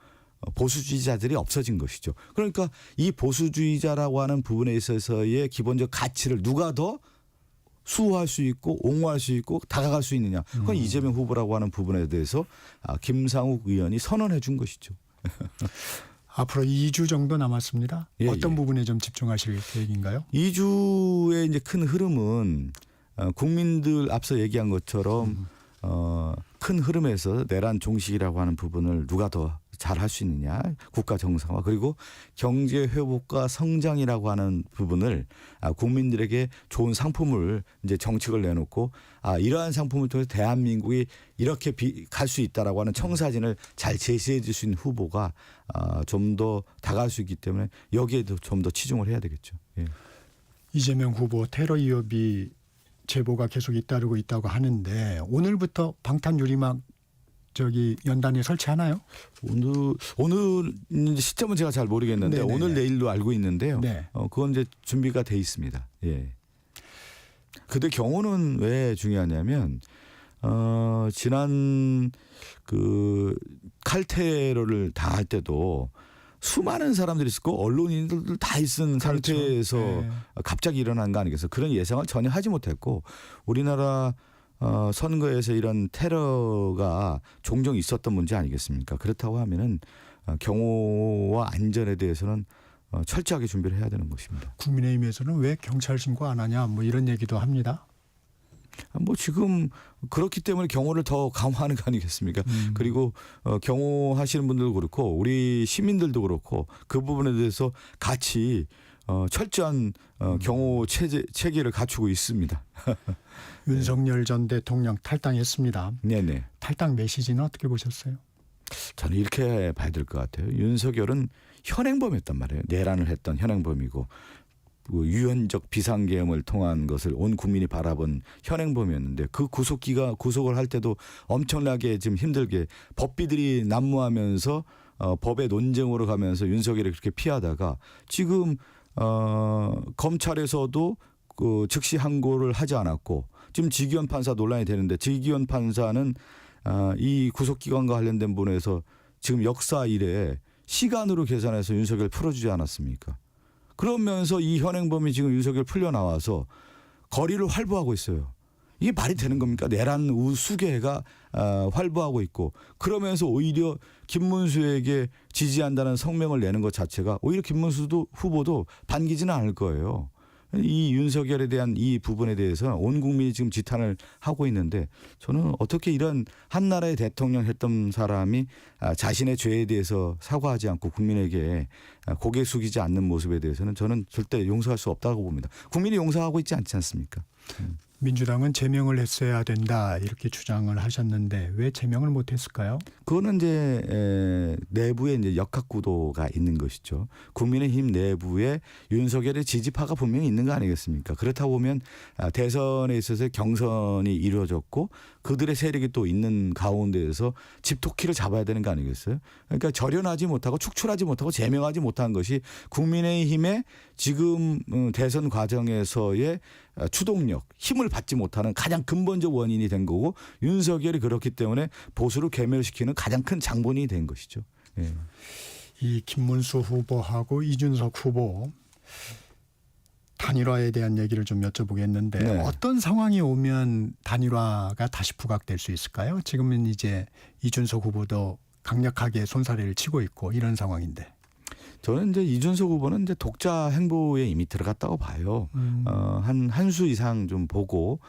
보수주의자들이 없어진 것이죠. 그러니까 이 보수주의자라고 하는 부분에 있어서의 기본적 가치를 누가 더 수호할 수 있고 옹호할 수 있고 다가갈 수 있느냐. 그건 이재명 후보라고 하는 부분에 대해서 김상욱 의원이 선언해 준 것이죠. 앞으로 2주 정도 남았습니다. 예, 어떤 예. 부분에 좀 집중하실 계획인가요? 2주의 이제 큰 흐름은 국민들 앞서 얘기한 것처럼 큰 흐름에서 내란 종식이라고 하는 부분을 누가 더 잘 할 수 있느냐, 국가 정상화 그리고 경제 회복과 성장이라고 하는 부분을 국민들에게 좋은 상품을 이제 정책을 내놓고 이러한 상품을 통해서 대한민국이 이렇게 갈 수 있다라고 하는 청사진을 잘 제시해 줄 수 있는 후보가 좀 더 다가갈 수 있기 때문에 여기에도 좀 더 치중을 해야 되겠죠. 예. 이재명 후보 테러 위협이 제보가 계속 잇따르고 있다고 하는데 오늘부터 방탄 유리막 연단에 설치하나요? 오늘 시점은 제가 잘 모르겠는데 네네네. 오늘 내일로 알고 있는데요. 네. 그건 이제 준비가 돼 있습니다. 예. 근데 경우는 왜 중요하냐면 지난 그 칼테러를 당할 때도 수많은 사람들이 있었고 언론인들도 다 있은 그렇죠. 상태에서 네. 갑자기 일어난 거 아니겠어요? 그런 예상을 전혀 하지 못했고 우리나라 선거에서 이런 테러가 종종 있었던 문제 아니겠습니까? 그렇다고 하면은 경호와 안전에 대해서는 철저하게 준비를 해야 되는 것입니다. 국민의힘에서는 왜 경찰 신고 안 하냐 뭐 이런 얘기도 합니다. 뭐 지금 그렇기 때문에 경호를 더 강화하는 거 아니겠습니까? 그리고 경호하시는 분들도 그렇고 우리 시민들도 그렇고 그 부분에 대해서 같이 철저한 경호 체계를 갖추고 있습니다. 윤석열 전 대통령 탈당했습니다. 네네. 탈당 메시지는 어떻게 보셨어요? 저는 이렇게 봐야 될 것 같아요. 윤석열은 현행범이었단 말이에요. 내란을 했던 현행범이고 그 유연적 비상계엄을 통한 것을 온 국민이 바라본 현행범이었는데 그 구속을 할 때도 엄청나게 지금 힘들게 법비들이 난무하면서 법의 논쟁으로 가면서 윤석열이 그렇게 피하다가 지금 검찰에서도 그 즉시 항고를 하지 않았고 지금 지기현 판사 논란이 되는데 지기현 판사는 이 구속기관과 관련된 부분에서 지금 역사 이래 시간으로 계산해서 윤석열 풀어주지 않았습니까? 그러면서 이 현행범이 지금 윤석열 풀려나와서 거리를 활보하고 있어요. 이게 말이 되는 겁니까? 내란 우수개가 활보하고 있고 그러면서 오히려 김문수에게 지지한다는 성명을 내는 것 자체가 오히려 김문수 후보도 반기지는 않을 거예요. 이 윤석열에 대한 이 부분에 대해서 온 국민이 지금 지탄을 하고 있는데 저는 어떻게 이런 한 나라의 대통령 했던 사람이 자신의 죄에 대해서 사과하지 않고 국민에게 고개 숙이지 않는 모습에 대해서는 저는 절대 용서할 수 없다고 봅니다. 국민이 용서하고 있지 않지 않습니까? 민주당은 제명을 했어야 된다 이렇게 주장을 하셨는데 왜 제명을 못했을까요? 그거는 이제 내부에 이제 역학구도가 있는 것이죠. 국민의힘 내부에 윤석열의 지지파가 분명히 있는 거 아니겠습니까? 그렇다 보면 대선에 있어서 경선이 이루어졌고 그들의 세력이 또 있는 가운데에서 집토끼를 잡아야 되는 거 아니겠어요? 그러니까 절연하지 못하고 축출하지 못하고 제명하지 못한 것이 국민의힘의 지금 대선 과정에서의 추동력, 힘을 받지 못하는 가장 근본적 원인이 된 거고 윤석열이 그렇기 때문에 보수를 괴멸시키는 가장 큰 장본인이 된 것이죠. 예. 이 김문수 후보하고 이준석 후보 단일화에 대한 얘기를 좀 여쭤보겠는데 네. 어떤 상황이 오면 단일화가 다시 부각될 수 있을까요? 지금은 이제 이준석 후보도 강력하게 손사래를 치고 있고 이런 상황인데. 저는 이제 이준석 후보는 이제 독자 행보에 이미 들어갔다고 봐요. 한 수 이상 좀 보고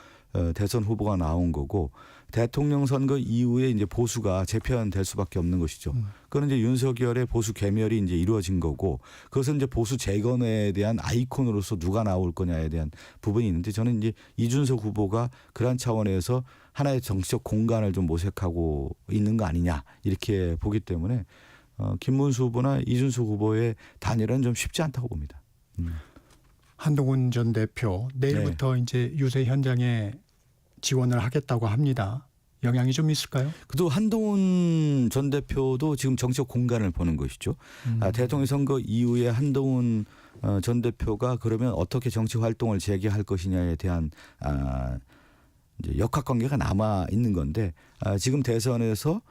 대선 후보가 나온 거고 대통령 선거 이후에 이제 보수가 재편될 수밖에 없는 것이죠. 그건 이제 윤석열의 보수 괴멸이 이제 이루어진 거고 그것은 이제 보수 재건에 대한 아이콘으로서 누가 나올 거냐에 대한 부분이 있는데 저는 이제 이준석 후보가 그런 차원에서 하나의 정치적 공간을 좀 모색하고 있는 거 아니냐 이렇게 보기 때문에 김문수 후보나 이준석 후보의 단일화는 좀 쉽지 않다고 봅니다. 한동훈 전 대표 내일부터 이제 유세 현장에 지원을 하겠다고 합니다. 영향이 좀 있을까요? 그래도 한동훈 전 대표도 지금 정치적 공간을 보는 것이죠. 대통령 선거 이후에 한동훈 전 대표가 그러면 어떻게 정치 활동을 재개할 것이냐에 대한 이제 역학관계가 남아 있는 건데 지금 대선에서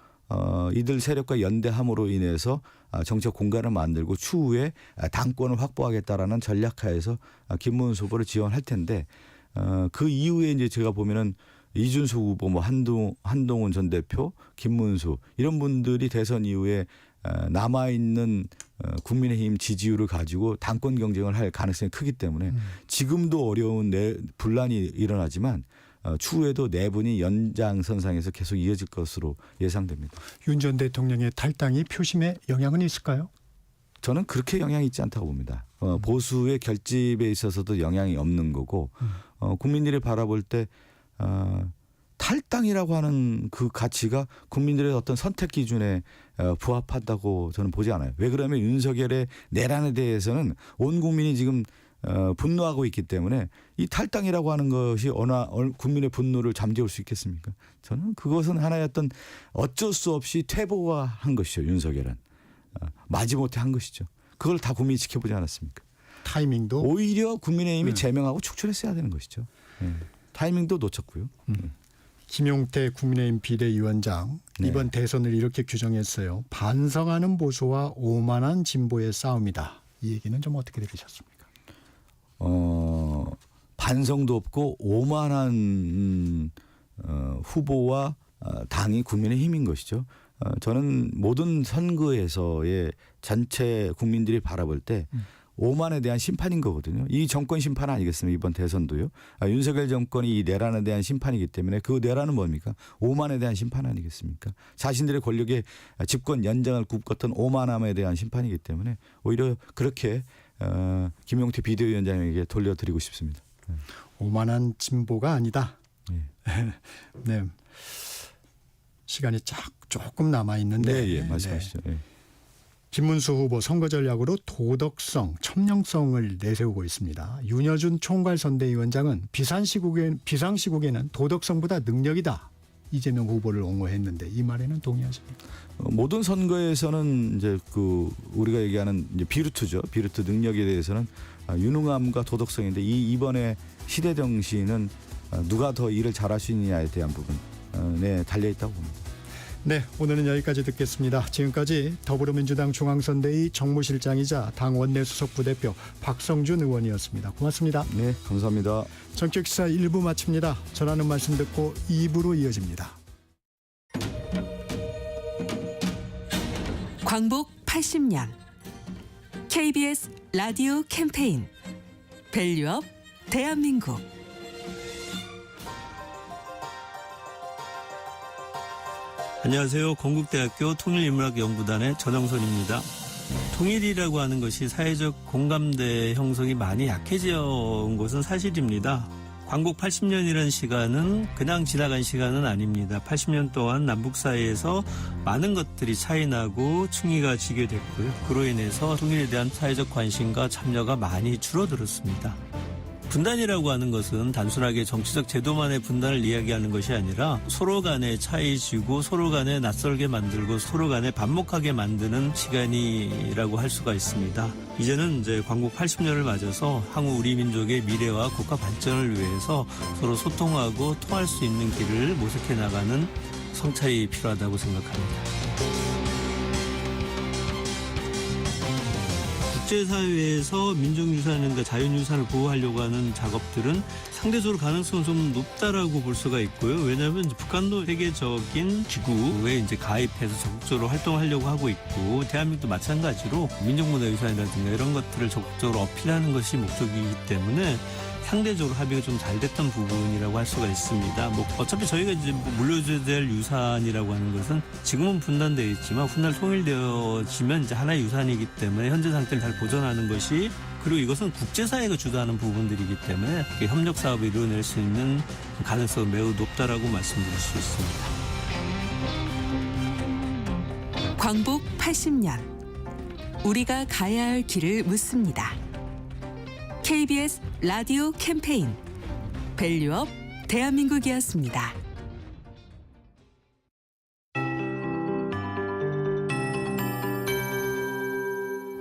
이들 세력과 연대함으로 인해서 정치적 공간을 만들고 추후에 당권을 확보하겠다라는 전략하에서 김문수 후보를 지원할 텐데 그 이후에 이제 제가 보면은 이준석 후보, 뭐 한동훈 전 대표, 김문수 이런 분들이 대선 이후에 남아 있는 국민의힘 지지율을 가지고 당권 경쟁을 할 가능성이 크기 때문에 지금도 어려운 분란이 일어나지만 추후에도 내분이 연장선상에서 계속 이어질 것으로 예상됩니다. 윤 전 대통령의 탈당이 표심에 영향은 있을까요? 저는 그렇게 영향이 있지 않다고 봅니다. 보수의 결집에 있어서도 영향이 없는 거고 국민들이 바라볼 때 탈당이라고 하는 그 가치가 국민들의 어떤 선택 기준에 부합한다고 저는 보지 않아요. 왜 그러면 윤석열의 내란에 대해서는 온 국민이 지금 분노하고 있기 때문에 이 탈당이라고 하는 것이 어느 국민의 분노를 잠재울 수 있겠습니까? 저는 그것은 하나의 어떤 어쩔 수 없이 퇴보한 것이죠. 윤석열은. 마지못해 한 것이죠. 그걸 다 국민이 지켜보지 않았습니까? 타이밍도 오히려 국민의힘이 제명하고 축출했어야 되는 것이죠. 타이밍도 놓쳤고요. 김용태 국민의힘 비대위원장 네. 이번 대선을 이렇게 규정했어요. 반성하는 보수와 오만한 진보의 싸움이다. 이 얘기는 좀 어떻게 들으셨습니까? 반성도 없고 오만한 후보와 당이 국민의힘인 것이죠. 저는 모든 선거에서의 전체 국민들이 바라볼 때 오만에 대한 심판인 거거든요. 이 정권 심판 아니겠습니까? 이번 대선도요. 윤석열 정권이 이 내란에 대한 심판이기 때문에 그 내란은 뭡니까? 오만에 대한 심판 아니겠습니까? 자신들의 권력의 집권 연장을 꿈꿨던 오만함에 대한 심판이기 때문에 오히려 그렇게 김용태 비대위원장에게 돌려드리고 싶습니다. 오만한 진보가 아니다. 네. 네. 시간이 조금 남아 있는데. 네, 예, 말씀하시죠. 네. 김문수 후보 선거 전략으로 도덕성, 첨령성을 내세우고 있습니다. 윤여준 총괄선대위원장은 비상시국에는 도덕성보다 능력이다. 이재명 후보를 옹호했는데 이 말에는 동의하십니까? 모든 선거에서는 이제 그 우리가 얘기하는 이제 비루트죠. 비루트 능력에 대해서는 유능함과 도덕성인데 이번에 시대 정신은 누가 더 일을 잘할 수 있느냐에 대한 부분에 달려 있다고 봅니다. 네, 오늘은 여기까지 듣겠습니다. 지금까지 더불어민주당 중앙선대위 정무실장이자 당 원내수석 부대표 박성준 의원이었습니다. 고맙습니다. 네, 감사합니다. 전격시사 1부 마칩니다. 전하는 말씀 듣고 2부로 이어집니다. 광복 80년 KBS 라디오 캠페인 밸류업 대한민국. 안녕하세요. 건국대학교 통일인문학연구단의 전영선입니다. 통일이라고 하는 것이 사회적 공감대 형성이 많이 약해져 온 것은 사실입니다. 광복 80년이라는 시간은 그냥 지나간 시간은 아닙니다. 80년 동안 남북 사이에서 많은 것들이 차이나고 층위가 지게 됐고요. 그로 인해서 통일에 대한 사회적 관심과 참여가 많이 줄어들었습니다. 분단이라고 하는 것은 단순하게 정치적 제도만의 분단을 이야기하는 것이 아니라 서로 간에 차이지고 서로 간에 낯설게 만들고 서로 간에 반목하게 만드는 시간이라고 할 수가 있습니다. 이제는 이제 광복 80년을 맞아서 향후 우리 민족의 미래와 국가 발전을 위해서 서로 소통하고 통할 수 있는 길을 모색해 나가는 성찰이 필요하다고 생각합니다. 국제사회에서 민족유산과 자연유산을 보호하려고 하는 작업들은 상대적으로 가능성은 좀 높다라고 볼 수가 있고요. 왜냐하면 북한도 세계적인 기구에 이제 가입해서 적극적으로 활동하려고 하고 있고, 대한민국도 마찬가지로 민족문화유산이라든가 이런 것들을 적극적으로 어필하는 것이 목적이기 때문에 상대적으로 합의가 좀 잘 됐던 부분이라고 할 수가 있습니다. 어차피 저희가 이제 물려줘야 될 유산이라고 하는 것은 지금은 분단되어 있지만 훗날 통일되어지면 이제 하나의 유산이기 때문에 현재 상태를 잘 보존하는 것이, 그리고 이것은 국제사회가 주도하는 부분들이기 때문에 협력 사업을 이루어낼 수 있는 가능성은 매우 높다라고 말씀드릴 수 있습니다. 광복 80년 우리가 가야 할 길을 묻습니다. KBS 라디오 캠페인 밸류업 대한민국이었습니다.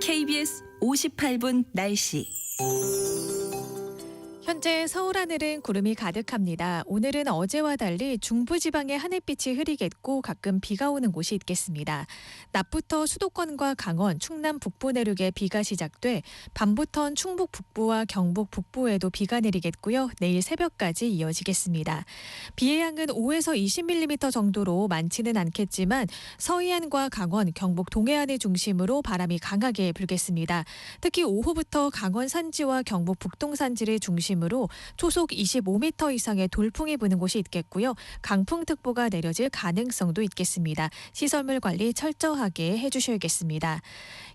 KBS 58분 날씨. 현재 서울 하늘은 구름이 가득합니다. 오늘은 어제와 달리 중부지방에 하늘빛이 흐리겠고 가끔 비가 오는 곳이 있겠습니다. 낮부터 수도권과 강원, 충남 북부 내륙에 비가 시작돼 밤부턴 충북 북부와 경북 북부에도 비가 내리겠고요. 내일 새벽까지 이어지겠습니다. 비의 양은 5에서 20mm 정도로 많지는 않겠지만 서해안과 강원, 경북 동해안을 중심으로 바람이 강하게 불겠습니다. 특히 오후부터 강원 산지와 경북 북동 산지를 중심으로 초속 25m 이상의 돌풍이 부는 곳이 있겠고요. 강풍특보가 내려질 가능성도 있겠습니다. 시설물 관리 철저하게 해주셔야겠습니다.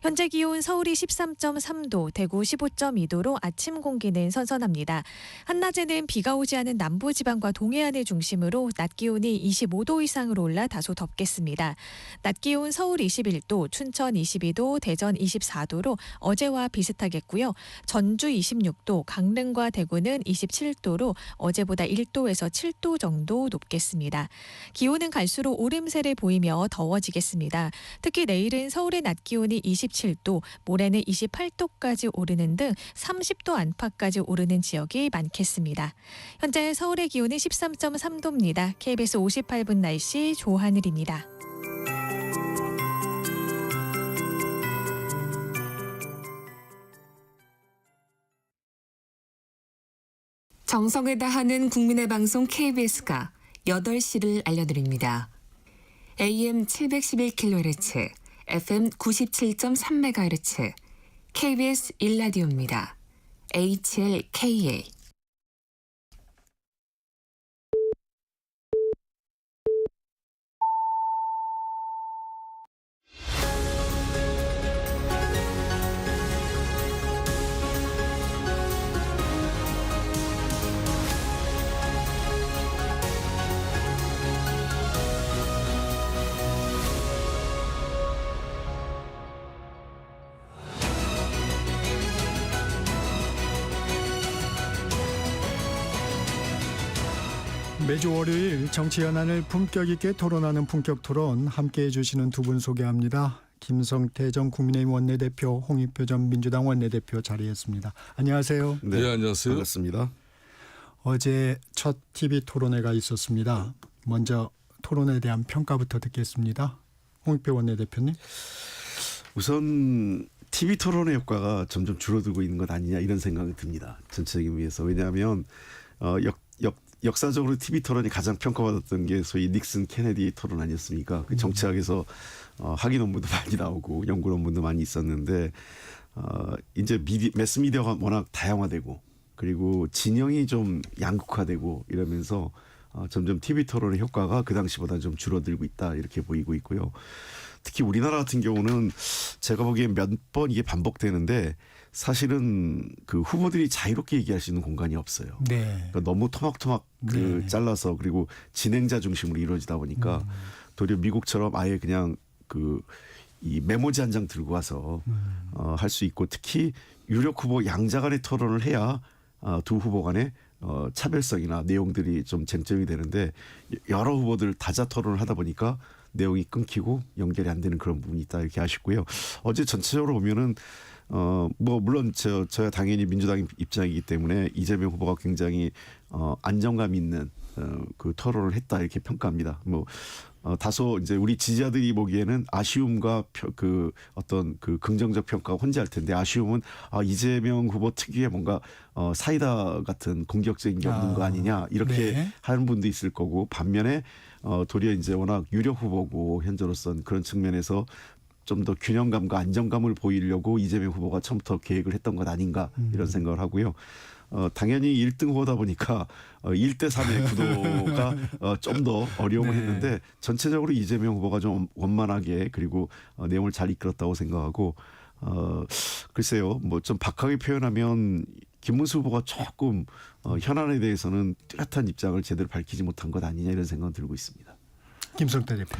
현재 기온 서울이 13.3도, 대구 15.2도로 아침 공기는 선선합니다. 한낮에는 비가 오지 않은 남부지방과 동해안을 중심으로 낮 기온이 25도 이상으로 올라 다소 덥겠습니다. 낮 기온 서울 21도, 춘천 22도, 대전 24도로 어제와 비슷하겠고요. 전주 26도, 강릉과 대구는 27도로 어제보다 1도에서 7도 정도 높겠습니다. 기온은 갈수록 오름세를 보이며 더워지겠습니다. 특히 내일은 서울의 낮 기온이 27도, 모레는 28도까지 오르는 등 30도 안팎까지 오르는 지역이 많겠습니다. 현재 서울의 기온은 13.3도입니다. KBS 58분 날씨 조하늘입니다. 정성을 다하는 국민의 방송 KBS가 8시를 알려드립니다. AM 711kHz, FM 97.3MHz, KBS 1라디오입니다. HLKA. 매주 월요일 정치 현안을 품격 있게 토론하는 품격 토론 함께해 주시는 두 분 소개합니다. 김성태 전 국민의힘 원내대표, 홍익표 전 민주당 원내대표 자리했습니다. 안녕하세요. 네, 안녕하세요. 반갑습니다. 어제 첫 TV 토론회가 있었습니다. 먼저 토론에 대한 평가부터 듣겠습니다. 홍익표 원내대표님. 우선 TV 토론의 효과가 점점 줄어들고 있는 것 아니냐 이런 생각이 듭니다. 전체적인 의미에서. 왜냐하면 역사적으로 TV 토론이 가장 평가받았던 게 소위 닉슨 케네디 토론 아니었습니까? 그 정치학에서 학위 논문도 많이 나오고 연구 논문도 많이 있었는데 이제 매스미디어가 워낙 다양화되고 그리고 진영이 좀 양극화되고 이러면서 점점 TV 토론의 효과가 그 당시보다 좀 줄어들고 있다 이렇게 보이고 있고요. 특히 우리나라 같은 경우는 제가 보기엔 몇 번 이게 반복되는데 사실은 그 후보들이 자유롭게 얘기할 수 있는 공간이 없어요. 네. 그러니까 너무 토막토막 네. 잘라서 그리고 진행자 중심으로 이루어지다 보니까 도리어 미국처럼 아예 그냥 이 메모지 한 장 들고 와서 할 수 있고 특히 유력 후보 양자 간의 토론을 해야 두 후보 간의 차별성이나 내용들이 좀 쟁점이 되는데 여러 후보들 다자 토론을 하다 보니까 내용이 끊기고 연결이 안 되는 그런 부분이 있다 이렇게 아쉽고요. 어제 전체적으로 보면은 물론 저야 당연히 민주당 입장이기 때문에 이재명 후보가 굉장히 안정감 있는 그 토론을 했다 이렇게 평가합니다. 다소 이제 우리 지지자들이 보기에는 아쉬움과 어떤 그 긍정적 평가가 혼재할 텐데 아쉬움은 이재명 후보 특유의 뭔가 사이다 같은 공격적인 게 없는 거 아니냐 이렇게 네. 하는 분도 있을 거고 반면에 도리어 이제 워낙 유력 후보고 현재로서는 그런 측면에서 좀 더 균형감과 안정감을 보이려고 이재명 후보가 처음부터 계획을 했던 것 아닌가 이런 생각을 하고요. 당연히 1등 후보다 보니까 1대 3의 구도가 좀 더 어려움을 네. 했는데 전체적으로 이재명 후보가 좀 원만하게 그리고 내용을 잘 이끌었다고 생각하고 글쎄요. 좀 박하게 표현하면 김문수 후보가 조금 현안에 대해서는 뚜렷한 입장을 제대로 밝히지 못한 것 아니냐 이런 생각은 들고 있습니다. 김성태 대표.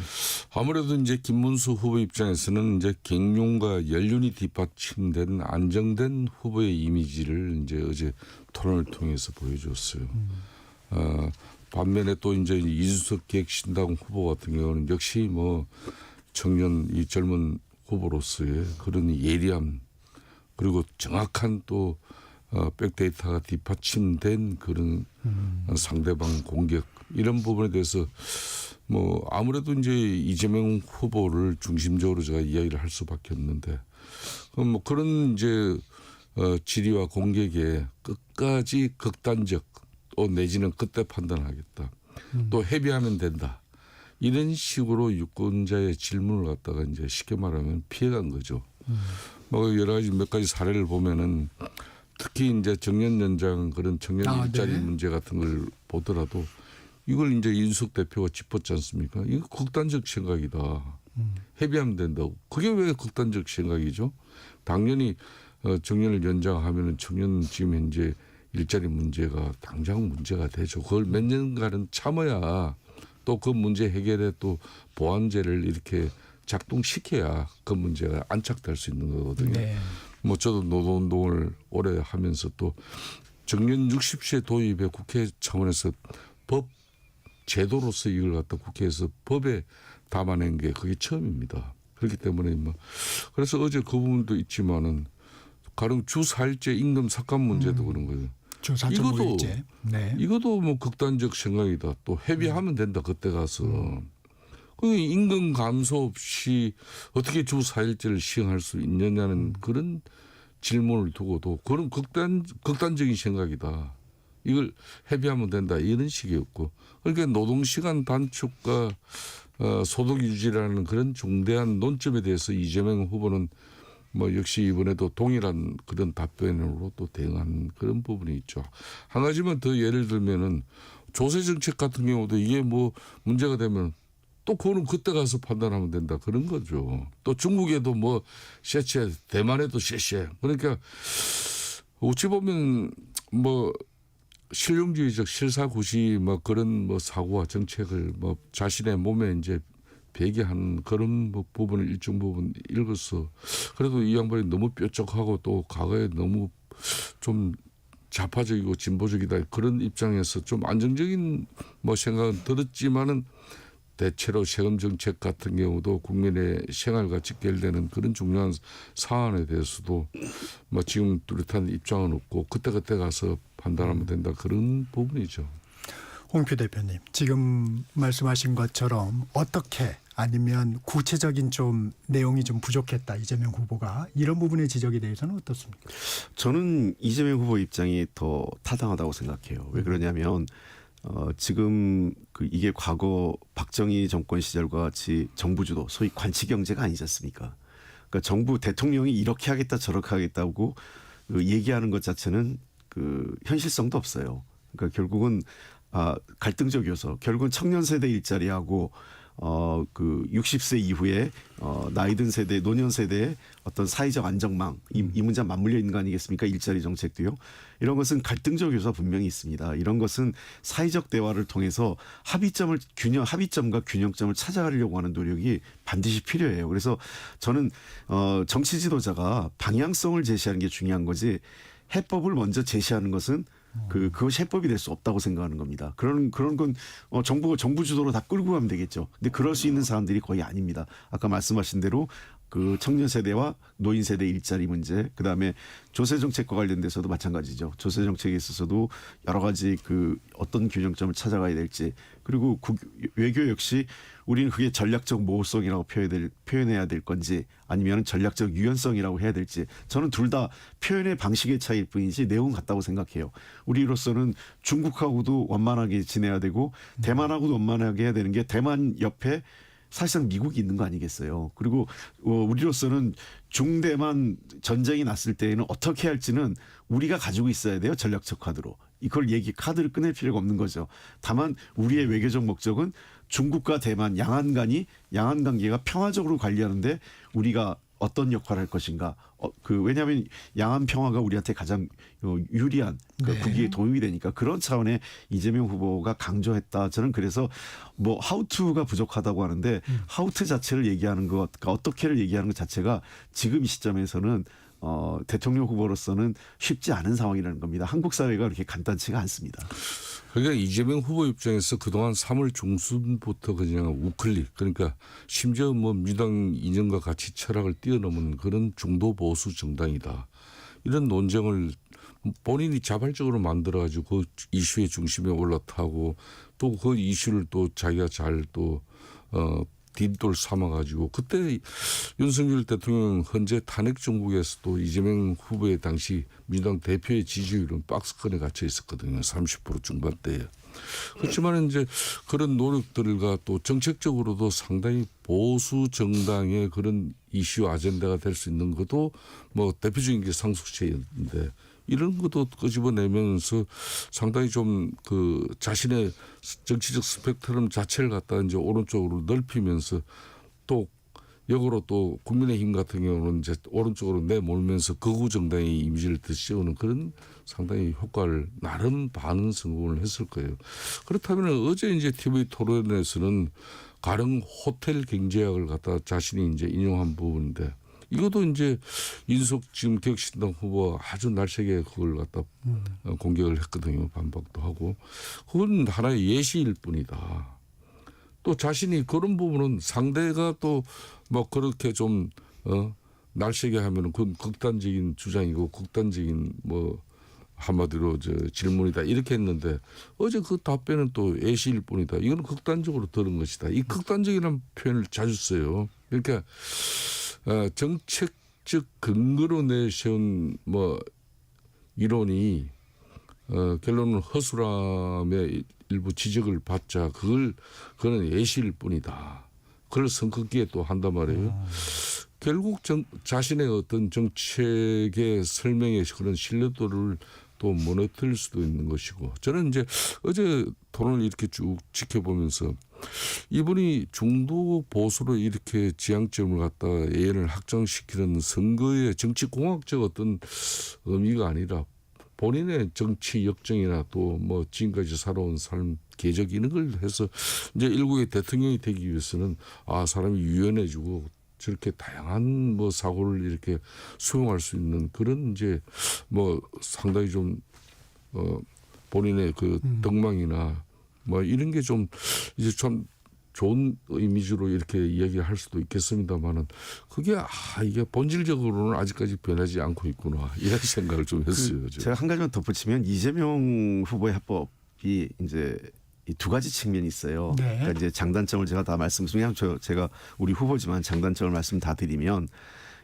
아무래도 이제 김문수 후보 입장에서는 이제 갱년과 연륜이 뒷받침된 안정된 후보의 이미지를 이제 어제 토론을 통해서 보여줬어요. 반면에 또 이제 이준석 기획신당 후보 같은 경우는 역시 청년 이 젊은 후보로서의 그런 예리함 그리고 정확한 또 백데이터가 뒷받침된 그런 상대방 공격 이런 부분에 대해서 아무래도 이제 이재명 후보를 중심적으로 제가 이야기를 할 수밖에 없는데 그런 이제 질의와 공격에 끝까지 극단적 또 내지는 그때 판단하겠다 또 회비하면 된다 이런 식으로 유권자의 질문을 갖다가 이제 쉽게 말하면 피해간 거죠. 여러 가지 몇 가지 사례를 보면은 특히 이제 정년 연장 그런 청년 일자리 네. 문제 같은 걸 보더라도 이걸 이제 이준석 대표가 짚었지 않습니까? 이거 극단적 생각이다. 회비하면 된다고. 그게 왜 극단적 생각이죠? 당연히 정년을 연장하면은 청년 지금 현재 일자리 문제가 당장 문제가 되죠. 그걸 몇 년간은 참아야 또 그 문제 해결에 또 보완제를 이렇게 작동시켜야 그 문제가 안착될 수 있는 거거든요. 네. 저도 노동운동을 오래 하면서 또 정년 60세 도입에 국회 차원에서 법 제도로서 이걸 갖다 국회에서 법에 담아낸 게 그게 처음입니다. 그렇기 때문에 그래서 어제 그 부분도 있지만은 가령 주 4일제 임금 삭감 문제도 그런 거예요. 주 4.5일제. 네. 이것도 극단적 생각이다. 또 회비하면 된다. 그때 가서. 그 임금 감소 없이 어떻게 주 4일제를 시행할 수 있느냐는 그런 질문을 두고도 그런 극단적인 생각이다. 이걸 회비하면 된다. 이런 식이었고. 그러니까 노동시간 단축과 소득 유지라는 그런 중대한 논점에 대해서 이재명 후보는 뭐 역시 이번에도 동일한 그런 답변으로 또 대응한 그런 부분이 있죠. 한 가지만 더 예를 들면은 조세 정책 같은 경우도 이게 뭐 문제가 되면 또 그거는 그때 가서 판단하면 된다 그런 거죠. 또 중국에도 뭐 셰셰, 대만에도 셰셰. 그러니까 어찌 보면 뭐 실용주의적 실사구시 뭐 그런 뭐 사고와 정책을 뭐 자신의 몸에 이제 배기한 그런 뭐 부분을 일정 부분 읽어서 그래도 이 양반이 너무 뾰족하고 또 과거에 너무 좀 좌파적이고 진보적이다 그런 입장에서 좀 안정적인 뭐 생각은 들었지만은 대체로 세금 정책 같은 경우도 국민의 생활과 직결되는 그런 중요한 사안에 대해서도 뭐 지금 뚜렷한 입장은 없고 그때그때 가서 판단하면 된다 그런 부분이죠. 홍표 대표님, 지금 말씀하신 것처럼 어떻게 아니면 구체적인 좀 내용이 좀 부족했다 이재명 후보가 이런 부분의 지적에 대해서는 어떻습니까? 저는 이재명 후보 입장이 더 타당하다고 생각해요. 왜 그러냐면 지금 이게 과거 박정희 정권 시절과 같이 정부 주도 소위 관치 경제가 아니지 않습니까? 그러니까 정부 대통령이 이렇게 하겠다 저렇게 하겠다고 얘기하는 것 자체는 현실성도 없어요. 그러니까 결국은 갈등적이어서 결국은 청년 세대 일자리하고 60세 이후에 나이 든 세대, 노년 세대의 어떤 사회적 안정망 이 문제와 맞물려 있는 거 아니겠습니까? 일자리 정책도요. 이런 것은 갈등적 요소가 분명히 있습니다. 이런 것은 사회적 대화를 통해서 합의점과 균형점을 찾아가려고 하는 노력이 반드시 필요해요. 그래서 저는 정치 지도자가 방향성을 제시하는 게 중요한 거지 해법을 먼저 제시하는 것은 그것이 해법이 될 수 없다고 생각하는 겁니다. 그런 건 정부 주도로 다 끌고 가면 되겠죠. 근데 그럴 수 있는 사람들이 거의 아닙니다. 아까 말씀하신 대로 청년 세대와 노인 세대 일자리 문제, 그다음에 조세 정책과 관련돼서도 마찬가지죠. 조세 정책에 있어서도 여러 가지 어떤 균형점을 찾아가야 될지, 그리고 외교 역시 우리는 그게 전략적 모호성이라고 표현해야 될 건지 아니면 전략적 유연성이라고 해야 될지, 저는 둘 다 표현의 방식의 차이일 뿐이지 내용은 같다고 생각해요. 우리로서는 중국하고도 원만하게 지내야 되고 대만하고도 원만하게 해야 되는 게 대만 옆에 사실상 미국이 있는 거 아니겠어요. 그리고 우리로서는 중대만 전쟁이 났을 때에는 어떻게 할지는 우리가 가지고 있어야 돼요. 전략적 카드로. 이걸 카드를 꺼낼 필요가 없는 거죠. 다만 우리의 외교적 목적은 중국과 대만 양안 관계가 평화적으로 관리하는데 우리가 어떤 역할을 할 것인가. 왜냐하면 양안 평화가 우리한테 가장 유리한 국익에 도움이 되니까 그런 차원의 이재명 후보가 강조했다. 저는 그래서 뭐 하우투가 부족하다고 하는데 하우투 자체를 얘기하는 것, 그러니까 어떻게를 얘기하는 것 자체가 지금 이 시점에서는 대통령 후보로서는 쉽지 않은 상황이라는 겁니다. 한국 사회가 그렇게 간단치가 않습니다. 그러니까 이재명 후보 입장에서 그동안 3월 중순부터 그냥 우클릭, 그러니까 심지어 뭐 민주당 이념과 같이 철학을 뛰어넘은 그런 중도 보수 정당이다. 이런 논쟁을 본인이 자발적으로 만들어가지고 그 이슈의 중심에 올라타고 또 그 이슈를 또 자기가 잘 또 뒷돌 삼아가지고 그때 윤석열 대통령 현재 탄핵 정국에서도 이재명 후보의 당시 민주당 대표의 지지율은 박스권에 갇혀 있었거든요. 30% 중반대에. 그렇지만 이제 그런 노력들과 또 정책적으로도 상당히 보수 정당의 그런 이슈 아젠다가 될 수 있는 것도 뭐 대표적인 게 상속세였는데 이런 것도 끄집어내면서 상당히 좀 자신의 정치적 스펙트럼 자체를 갖다 이제 오른쪽으로 넓히면서 또 역으로 또 국민의힘 같은 경우는 이제 오른쪽으로 내몰면서 극우 정당의 이미지를 씌우는 그런 상당히 효과를 나름 많은 성공을 했을 거예요. 그렇다면 어제 이제 TV 토론에서는 가령 호텔 경제학을 갖다 자신이 이제 인용한 부분인데 이것도 이제 인석 지금 격신당 후보가 아주 날쌔게 그걸 갖다 공격을 했거든요. 반박도 하고. 그건 하나의 예시일 뿐이다. 또 자신이 그런 부분은 상대가 또 뭐 그렇게 좀 날쌔게 하면은 그건 극단적인 주장이고 극단적인 뭐 한마디로 질문이다 이렇게 했는데 어제 그 답변은 또 예시일 뿐이다. 이건 극단적으로 들은 것이다. 이 극단적이라는 표현을 자주 써요. 그러니까 정책적 근거로 내세운 뭐 이론이 결론은 허술함의 일부 지적을 받자 그거는 예시일 뿐이다. 그걸 선긋기에 또 한단 말이에요. 결국 자신의 어떤 정책의 설명의 그런 신뢰도를 또 무너뜨릴 수도 있는 것이고, 저는 이제 어제 토론을 이렇게 쭉 지켜보면서 이분이 중도 보수로 이렇게 지향점을 갖다가 예언을 확정시키는 선거의 정치공학적 어떤 의미가 아니라 본인의 정치 역정이나 또 뭐 지금까지 살아온 삶 궤적 이런 걸 해서 이제 일국의 대통령이 되기 위해서는 사람이 유연해지고 저렇게 다양한 뭐 사고를 이렇게 수용할 수 있는 그런 이제 뭐 상당히 좀 본인의 그 덕망이나 뭐 이런 게 좀 이제 참 좋은 이미지로 이렇게 이야기할 수도 있겠습니다만은 그게 이게 본질적으로는 아직까지 변하지 않고 있구나 이런 생각을 좀 했어요. 제가 한 가지만 덧붙이면 이재명 후보의 합법이 이제 이 두 가지 측면이 있어요. 네. 그러니까 이제 장단점을 제가 다 말씀드리면 제가 우리 후보지만 장단점을 말씀 다 드리면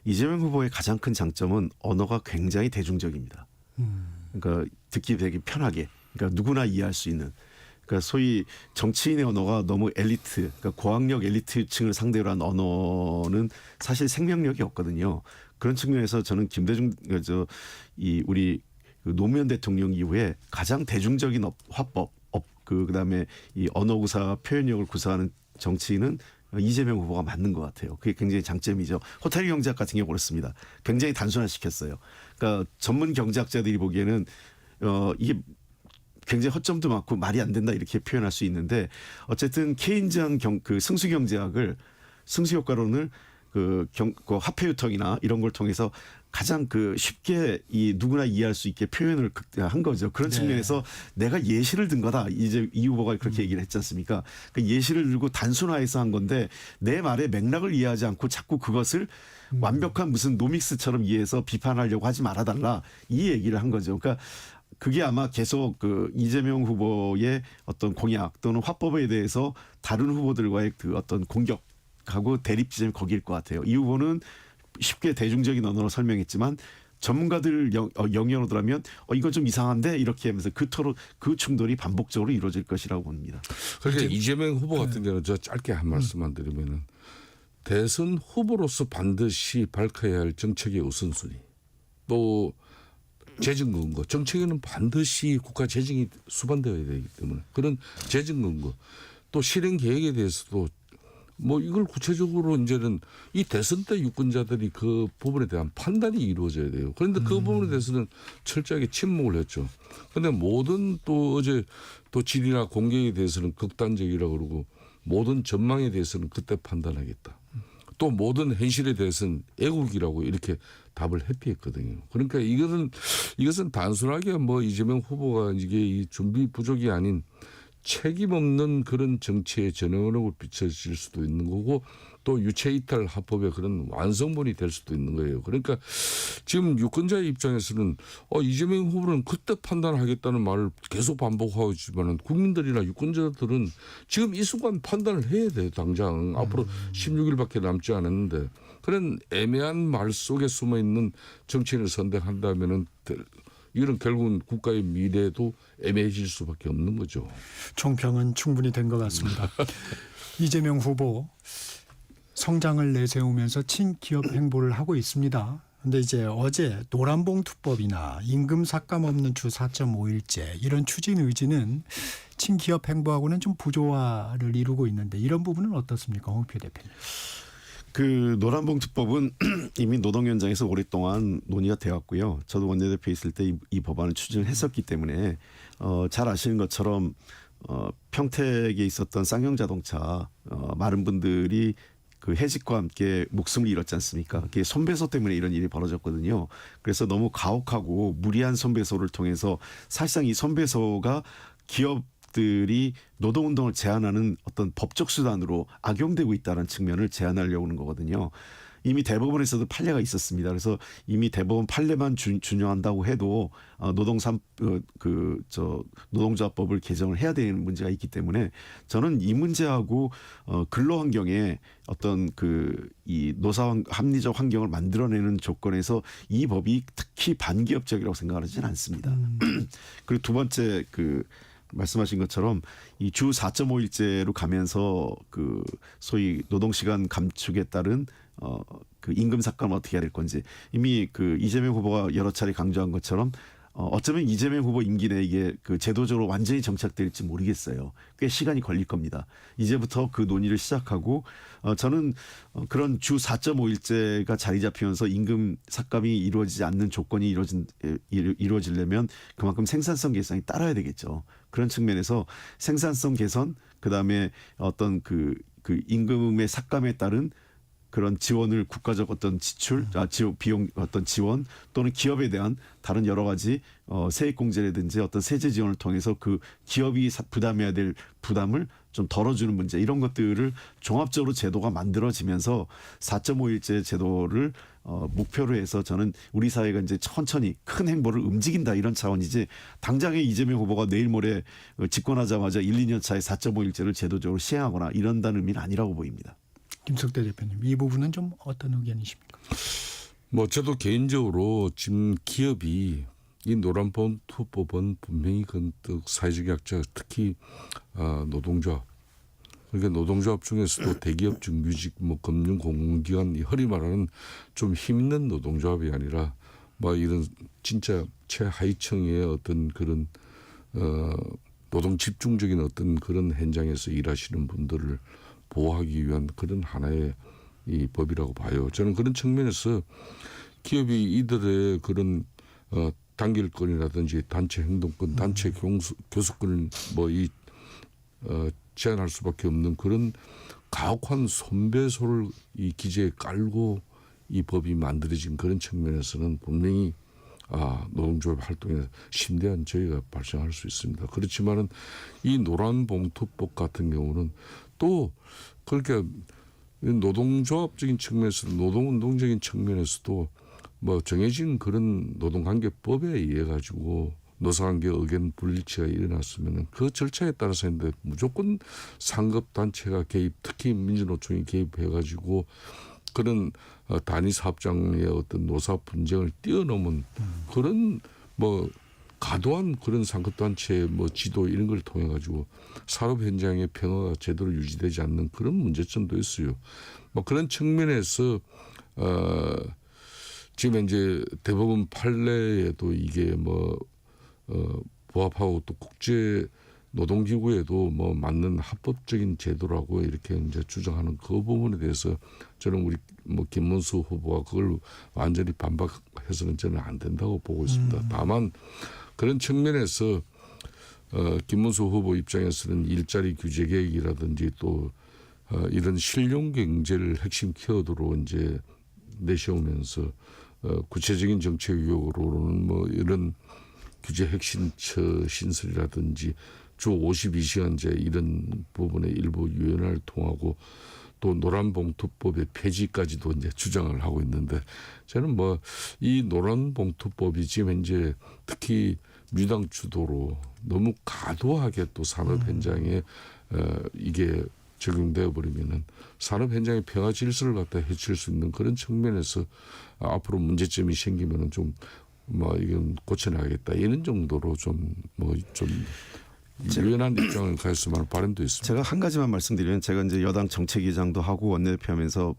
이재명 후보의 가장 큰 장점은 언어가 굉장히 대중적입니다. 그러니까 듣기 되게 편하게, 그러니까 누구나 이해할 수 있는. 그러니까 소위 정치인의 언어가 너무 엘리트, 그러니까 고학력 엘리트층을 상대로 한 언어는 사실 생명력이 없거든요. 그런 측면에서 저는 김대중 우리 노무현 대통령 이후에 가장 대중적인 화법, 그다음에 이 언어 구사, 표현력을 구사하는 정치인은 이재명 후보가 맞는 것 같아요. 그게 굉장히 장점이죠. 호텔 경제학 같은 경우 그렇습니다. 굉장히 단순화시켰어요. 그러니까 전문 경제학자들이 보기에는 이게 굉장히 허점도 많고 말이 안 된다 이렇게 표현할 수 있는데, 어쨌든 케인즈한 그 승수 경제학을 승수 효과론을 그 화폐 유통이나 이런 걸 통해서 가장 그 쉽게 이 누구나 이해할 수 있게 표현을 한 거죠. 그런 측면에서 내가 예시를 든 거다. 이제 이 후보가 그렇게 얘기를 했지 않습니까? 그 예시를 들고 단순화해서 한 건데 내 말의 맥락을 이해하지 않고 자꾸 그것을 완벽한 무슨 노믹스처럼 이해해서 비판하려고 하지 말아달라. 이 얘기를 한 거죠. 그러니까 그게 아마 계속 그 이재명 후보의 어떤 공약 또는 화법에 대해서 다른 후보들과의 그 어떤 공격하고 대립 지점이 거기일 것 같아요. 이 후보는 쉽게 대중적인 언어로 설명했지만 전문가들 영역으로라면 이건 좀 이상한데 이렇게 하면서 그 충돌이 반복적으로 이루어질 것이라고 봅니다. 그러니까 이재명 후보 같은 경우는 저 짧게 한 말씀만 드리면은 대선 후보로서 반드시 밝혀야 할 정책의 우선순위, 또 재정 근거, 정책에는 반드시 국가 재정이 수반되어야 되기 때문에 그런 재정 근거, 또 실행 계획에 대해서도 뭐 이걸 구체적으로 이제는 이 대선 때 유권자들이 그 부분에 대한 판단이 이루어져야 돼요. 그런데 그 부분에 대해서는 철저하게 침묵을 했죠. 그런데 모든 또 어제 또 질이나 공격에 대해서는 극단적이라고 그러고 모든 전망에 대해서는 그때 판단하겠다. 또 모든 현실에 대해서는 애국이라고 이렇게 답을 회피했거든요. 그러니까 이것은 단순하게 뭐 이재명 후보가 이게 이 준비 부족이 아닌 책임 없는 그런 정치의 전형으로 비춰질 수도 있는 거고, 또 유체이탈 합법의 그런 완성본이 될 수도 있는 거예요. 그러니까 지금 유권자의 입장에서는 이재명 후보는 그때 판단하겠다는 말을 계속 반복하고 있지만 국민들이나 유권자들은 지금 이 순간 판단을 해야 돼요. 당장 앞으로 16일밖에 남지 않았는데 그런 애매한 말 속에 숨어있는 정치인을 선택한다면은 이런 결국은 국가의 미래도 애매해질 수밖에 없는 거죠. 총평은 충분히 된 것 같습니다. 이재명 후보 성장을 내세우면서 친기업 행보를 하고 있습니다. 그런데 이제 어제 노란봉투법이나 임금 삭감 없는 주 4.5일제 이런 추진 의지는 친기업 행보하고는 좀 부조화를 이루고 있는데 이런 부분은 어떻습니까, 홍표 대표님? 그 노란봉투법은 이미 노동위원장에서 오랫동안 논의가 되었고요. 저도 원내대표에 있을 때 이 법안을 추진을 했었기 때문에 잘 아시는 것처럼 평택에 있었던 쌍용자동차 많은 분들이 그 해직과 함께 목숨을 잃었지 않습니까? 그게 손배소 때문에 이런 일이 벌어졌거든요. 그래서 너무 가혹하고 무리한 손배소를 통해서 사실상 이 손배소가 기업들이 노동운동을 제한하는 어떤 법적 수단으로 악용되고 있다는 측면을 제한하려고 하는 거거든요. 이미 대법원에서도 판례가 있었습니다. 그래서 이미 대법원 판례만 준용한다고 해도 노동조합법을 개정을 해야 되는 문제가 있기 때문에 저는 이 문제하고 근로환경에 어떤 이 노사 합리적 환경을 만들어내는 조건에서 이 법이 특히 반기업적이라고 생각하지는 않습니다. 그리고 두 번째 말씀하신 것처럼 이 주 4.5일제로 가면서 소위 노동시간 감축에 따른 그 임금 삭감을 어떻게 해야 될 건지 이미 그 이재명 후보가 여러 차례 강조한 것처럼 어쩌면 이재명 후보 임기 내에 이게 그 제도적으로 완전히 정착될지 모르겠어요. 꽤 시간이 걸릴 겁니다. 이제부터 그 논의를 시작하고 저는 그런 주 4.5일제가 자리 잡히면서 임금 삭감이 이루어지지 않는 조건이 이루어지려면 그만큼 생산성 개선이 따라야 되겠죠. 그런 측면에서 생산성 개선 그다음에 어떤 그 임금의 삭감에 따른 그런 지원을 국가적 어떤 지출, 비용 어떤 지원 또는 기업에 대한 다른 여러 가지 세액공제라든지 어떤 세제 지원을 통해서 그 기업이 부담해야 될 부담을 좀 덜어주는 문제 이런 것들을 종합적으로 제도가 만들어지면서 4.5일제 제도를 목표로 해서 저는 우리 사회가 이제 천천히 큰 행보를 움직인다 이런 차원이지 당장에 이재명 후보가 내일 모레 집권하자마자 1, 2년 차에 4.5일제를 제도적으로 시행하거나 이런다는 의미는 아니라고 보입니다. 김석대 대표님, 이 부분은 좀 어떤 의견이십니까? 뭐 저도 개인적으로 지금 기업이 이 노란봉투법은 분명히 그 사회적 약자 특히 노동조합 그러니까 노동조합 중에서도 대기업 정규직 뭐 금융 공공기관 흔히 말하는 좀 힘있는 노동조합이 아니라 뭐 이런 진짜 최하위층의 어떤 그런 노동 집중적인 어떤 그런 현장에서 일하시는 분들을 보호하기 위한 그런 하나의 이 법이라고 봐요. 저는 그런 측면에서 기업이 이들의 그런 단결권이라든지 단체 행동권, 단체 교섭권을 제한할 수밖에 없는 그런 가혹한 손배소를 이 기재에 깔고 이 법이 만들어진 그런 측면에서는 분명히 노동조합 활동에 심대한 저희가 발생할 수 있습니다. 그렇지만은 이 노란봉투법 같은 경우는 또 그렇게 노동조합적인 측면에서도 노동운동적인 측면에서도 뭐 정해진 그런 노동관계법에 의해 가지고 노사관계 의견 불일치가 일어났으면은 그 절차에 따라서 했는데 무조건 상급 단체가 개입, 특히 민주노총이 개입해 가지고 그런 단위 사업장의 어떤 노사 분쟁을 뛰어넘은 그런 뭐 과도한 그런 상급단체의 뭐 지도 이런 걸 통해 가지고 산업 현장의 평화가 제대로 유지되지 않는 그런 문제점도 있어요. 뭐 그런 측면에서 지금 이제 대법원 판례에도 이게 부합하고 또 국제 노동기구에도 뭐 맞는 합법적인 제도라고 이렇게 이제 주장하는 그 부분에 대해서 저는 우리 김문수 후보가 그걸 완전히 반박해서는 저는 안 된다고 보고 있습니다. 다만 그런 측면에서 김문수 후보 입장에서는 일자리 규제 계획이라든지 또 이런 실용 경제를 핵심 키워드로 이제 내세우면서 구체적인 정책 유혹으로는 뭐 이런 규제 핵심처 신설이라든지 주 52시간제 이런 부분의 일부 유연화를 통하고 또 노란봉투법의 폐지까지도 이제 주장을 하고 있는데 저는 뭐 이 노란봉투법이 지금 현재 특히 민주당 주도로 너무 과도하게 또 산업 현장에 이게 적용되어 버리면은 산업 현장의 평화 질서를 갖다 해칠 수 있는 그런 측면에서 앞으로 문제점이 생기면은 좀 이건 고쳐나가겠다 이런 정도로 좀 유연한 입장을 가졌으면 하는 바람도 있습니다. 제가 한 가지만 말씀드리면 제가 이제 여당 정책위장도 하고 원내대표하면서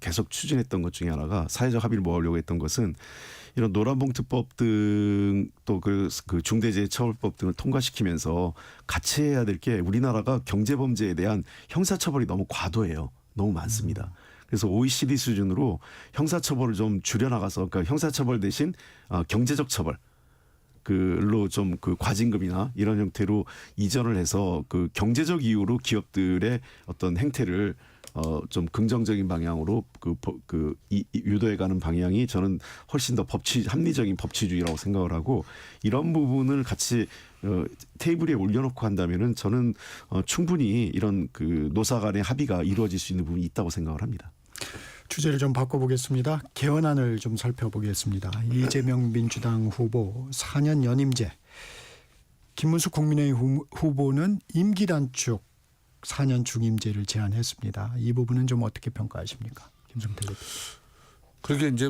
계속 추진했던 것 중에 하나가 사회적 합의를 모으려고 했던 것은 이런 노란봉투법 등 또 그 중대재해처벌법 등을 통과시키면서 같이 해야 될 게 우리나라가 경제범죄에 대한 형사처벌이 너무 과도해요. 너무 많습니다. 그래서 OECD 수준으로 형사처벌을 좀 줄여나가서 그러니까 형사처벌 대신 경제적 처벌 그로 좀 과징금이나 이런 형태로 이전을 해서 그 경제적 이유로 기업들의 어떤 행태를 좀 긍정적인 방향으로 유도해가는 방향이 저는 훨씬 더 합리적인 법치주의라고 생각을 하고 이런 부분을 같이 테이블에 올려놓고 한다면은 저는 충분히 이런 노사 간의 합의가 이루어질 수 있는 부분이 있다고 생각을 합니다. 주제를 좀 바꿔보겠습니다. 개헌안을 좀 살펴보겠습니다. 이재명 민주당 후보 4년 연임제, 김문수 국민의힘 후보는 임기 단축 4년 중임제를 제안했습니다. 이 부분은 좀 어떻게 평가하십니까, 김성태 대표? 그렇게 이제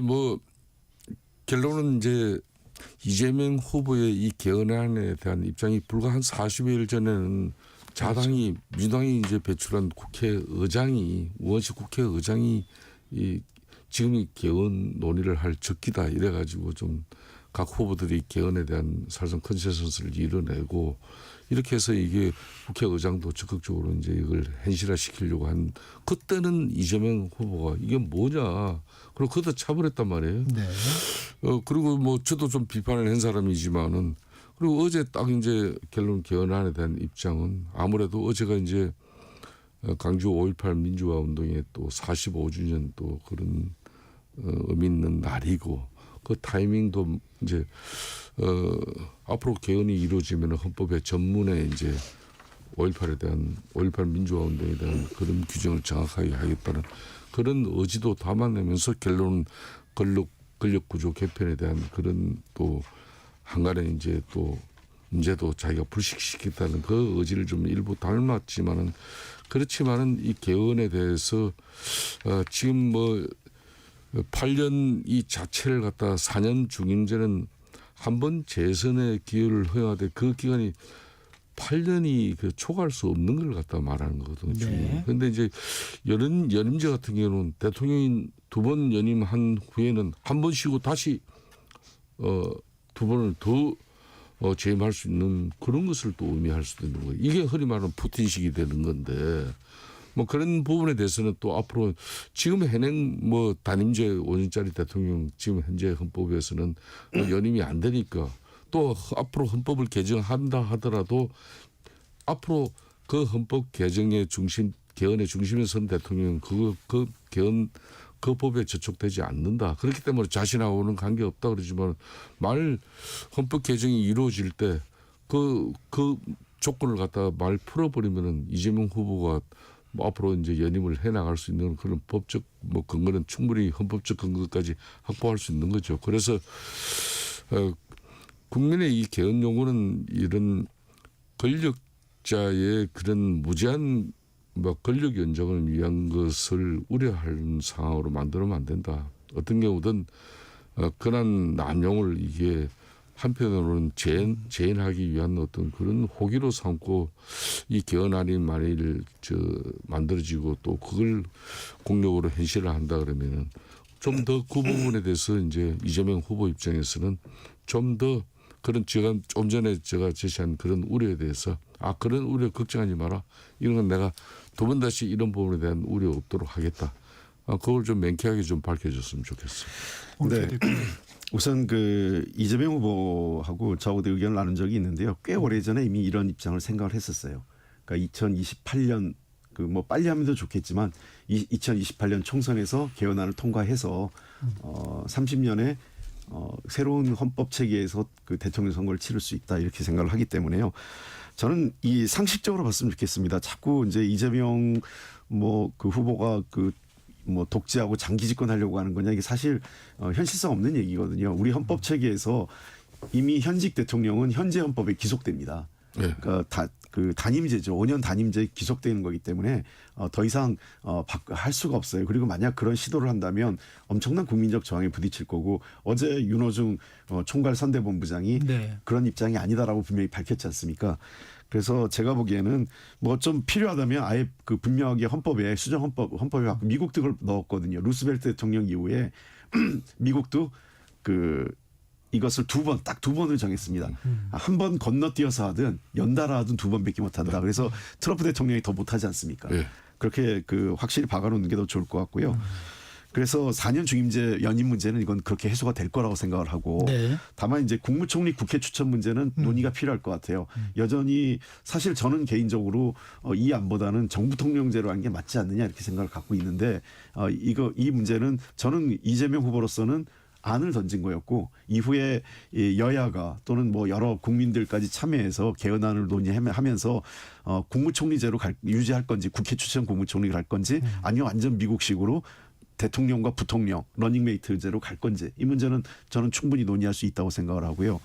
결론은 이제 이재명 후보의 이 개헌안에 대한 입장이 불과 한 40여일 전에는 자당이 민주당이 이제 배출한 국회의장이 우원식 국회의장이 이 지금이 개헌 논의를 할 적기다 이래가지고 좀 각 후보들이 개헌에 대한 사실상 컨센서스를 이뤄내고 이렇게 해서 이게 국회의장도 적극적으로 이제 이걸 현실화시키려고 한 그때는 이재명 후보가 이게 뭐냐 그리고 그것도 차분했단 말이에요. 네. 그리고 뭐 저도 좀 비판을 한 사람이지만은 그리고 어제 딱 이제 결론 개헌안에 대한 입장은 아무래도 어제가 이제 광주 5.18 민주화 운동의 또 45주년 또 그런 의미 있는 날이고 그 타이밍도 이제 앞으로 개헌이 이루어지면 헌법의 전문에 이제 5.18에 대한 5.18 민주화 운동에 대한 그런 규정을 정확하게 하겠다는 그런 의지도 담아내면서 결론은 권력구조 개편에 대한 그런 또 한간에 이제 또 문제도 자기가 불식시키겠다는 그 의지를 좀 일부 닮았지만은 그렇지만은 이 개헌에 대해서 지금 뭐 8년 이 자체를 갖다 4년 중임제는 한 번 재선의 기회를 허용하되 그 기간이 8년이 그 초과할 수 없는 걸 갖다 말하는 거거든요. 네. 그런데 이제 연임제 같은 경우는 대통령이 2번 연임한 후에는 한 번 쉬고 다시 2번을 더 재임할 수 있는 그런 것을 또 의미할 수도 있는 거예요. 이게 흔히 말하는 푸틴식이 되는 건데 뭐 그런 부분에 대해서는 또 앞으로 지금 현행 뭐 단임제 5년짜리 대통령 지금 현재 헌법에서는 연임이 안 되니까 또 앞으로 헌법을 개정한다 하더라도 앞으로 그 헌법 개정의 중심 개헌의 중심에 선 대통령은 그 개헌 그 법에 저촉되지 않는다. 그렇기 때문에 자신하고는 관계없다 그러지만 말 헌법 개정이 이루어질 때 그 조건을 갖다가 말 풀어버리면은 이재명 후보가 뭐 앞으로 이제 연임을 해 나갈 수 있는 그런 법적 뭐 근거는 충분히 헌법적 근거까지 확보할 수 있는 거죠. 그래서 국민의 이 개헌 요구는 이런 권력자의 그런 무제한 뭐 권력 연장을 위한 것을 우려하는 상황으로 만들면 안 된다. 어떤 경우든 그런 남용을 이게 한편으로는 재현하기 위한 어떤 그런 호기로 삼고 이 개헌안이 만일 만들어지고 또 그걸 공력으로 현실을 한다 그러면은 좀 더 그 부분에 대해서 이제 이재명 후보 입장에서는 좀 더 그런 제가 좀 전에 제가 제시한 그런 우려에 대해서 그런 우려 걱정하지 마라. 이런 건 내가 2번 다시 이런 부분에 대한 우려 없도록 하겠다. 그걸 좀 명쾌하게 좀 밝혀줬으면 좋겠어요. 네. 우선 그 이재명 후보하고 저하고도 의견을 나눈 적이 있는데요. 꽤 오래전에 이미 이런 입장을 생각을 했었어요. 그러니까 2028년 그 뭐 빨리 하면 더 좋겠지만 2028년 총선에서 개헌안을 통과해서 30년에 새로운 헌법 체계에서 그 대통령 선거를 치를 수 있다 이렇게 생각을 하기 때문에요. 저는 이 상식적으로 봤으면 좋겠습니다. 자꾸 이제 이재명 뭐 그 후보가 그 뭐 독재하고 장기 집권하려고 하는 거냐 이게 사실 현실성 없는 얘기거든요. 우리 헌법 체계에서 이미 현직 대통령은 현재 헌법에 기속됩니다. 네. 그러니까 그 단임제죠. 5년 단임제에 기속되는 거기 때문에 더 이상 할 수가 없어요. 그리고 만약 그런 시도를 한다면 엄청난 국민적 저항에 부딪힐 거고 어제 윤호중 총괄 선대본부장이 네. 그런 입장이 아니다라고 분명히 밝혔지 않습니까? 그래서 제가 보기에는 뭐 좀 필요하다면 아예 그 분명하게 헌법에 수정 헌법에 미국도 그걸 넣었거든요. 루스벨트 대통령 이후에 미국도 그 이것을 딱 두 번을 정했습니다. 한 번 건너뛰어서 하든 연달아 하든 2번밖에 못한다. 그래서 트럼프 대통령이 더 못하지 않습니까? 네. 그렇게 그 확실히 박아놓는 게 더 좋을 것 같고요. 그래서 4년 중임제 연임 문제는 이건 그렇게 해소가 될 거라고 생각을 하고 네. 다만 이제 국무총리 국회 추천 문제는 논의가 필요할 것 같아요. 여전히 사실 저는 개인적으로 이 안보다는 정부 통령제로 하는 게 맞지 않느냐 이렇게 생각을 갖고 있는데 이 문제는 저는 이재명 후보로서는 안을 던진 거였고 이후에 여야가 또는 뭐 여러 국민들까지 참여해서 개헌안을 논의하면서 국무총리제로 유지할 건지 국회 추천 국무총리가 갈 건지 아니면 완전 미국식으로 대통령과 부통령 러닝메이트제로 갈 건지 이 문제는 저는 충분히 논의할 수 있다고 생각을 하고요.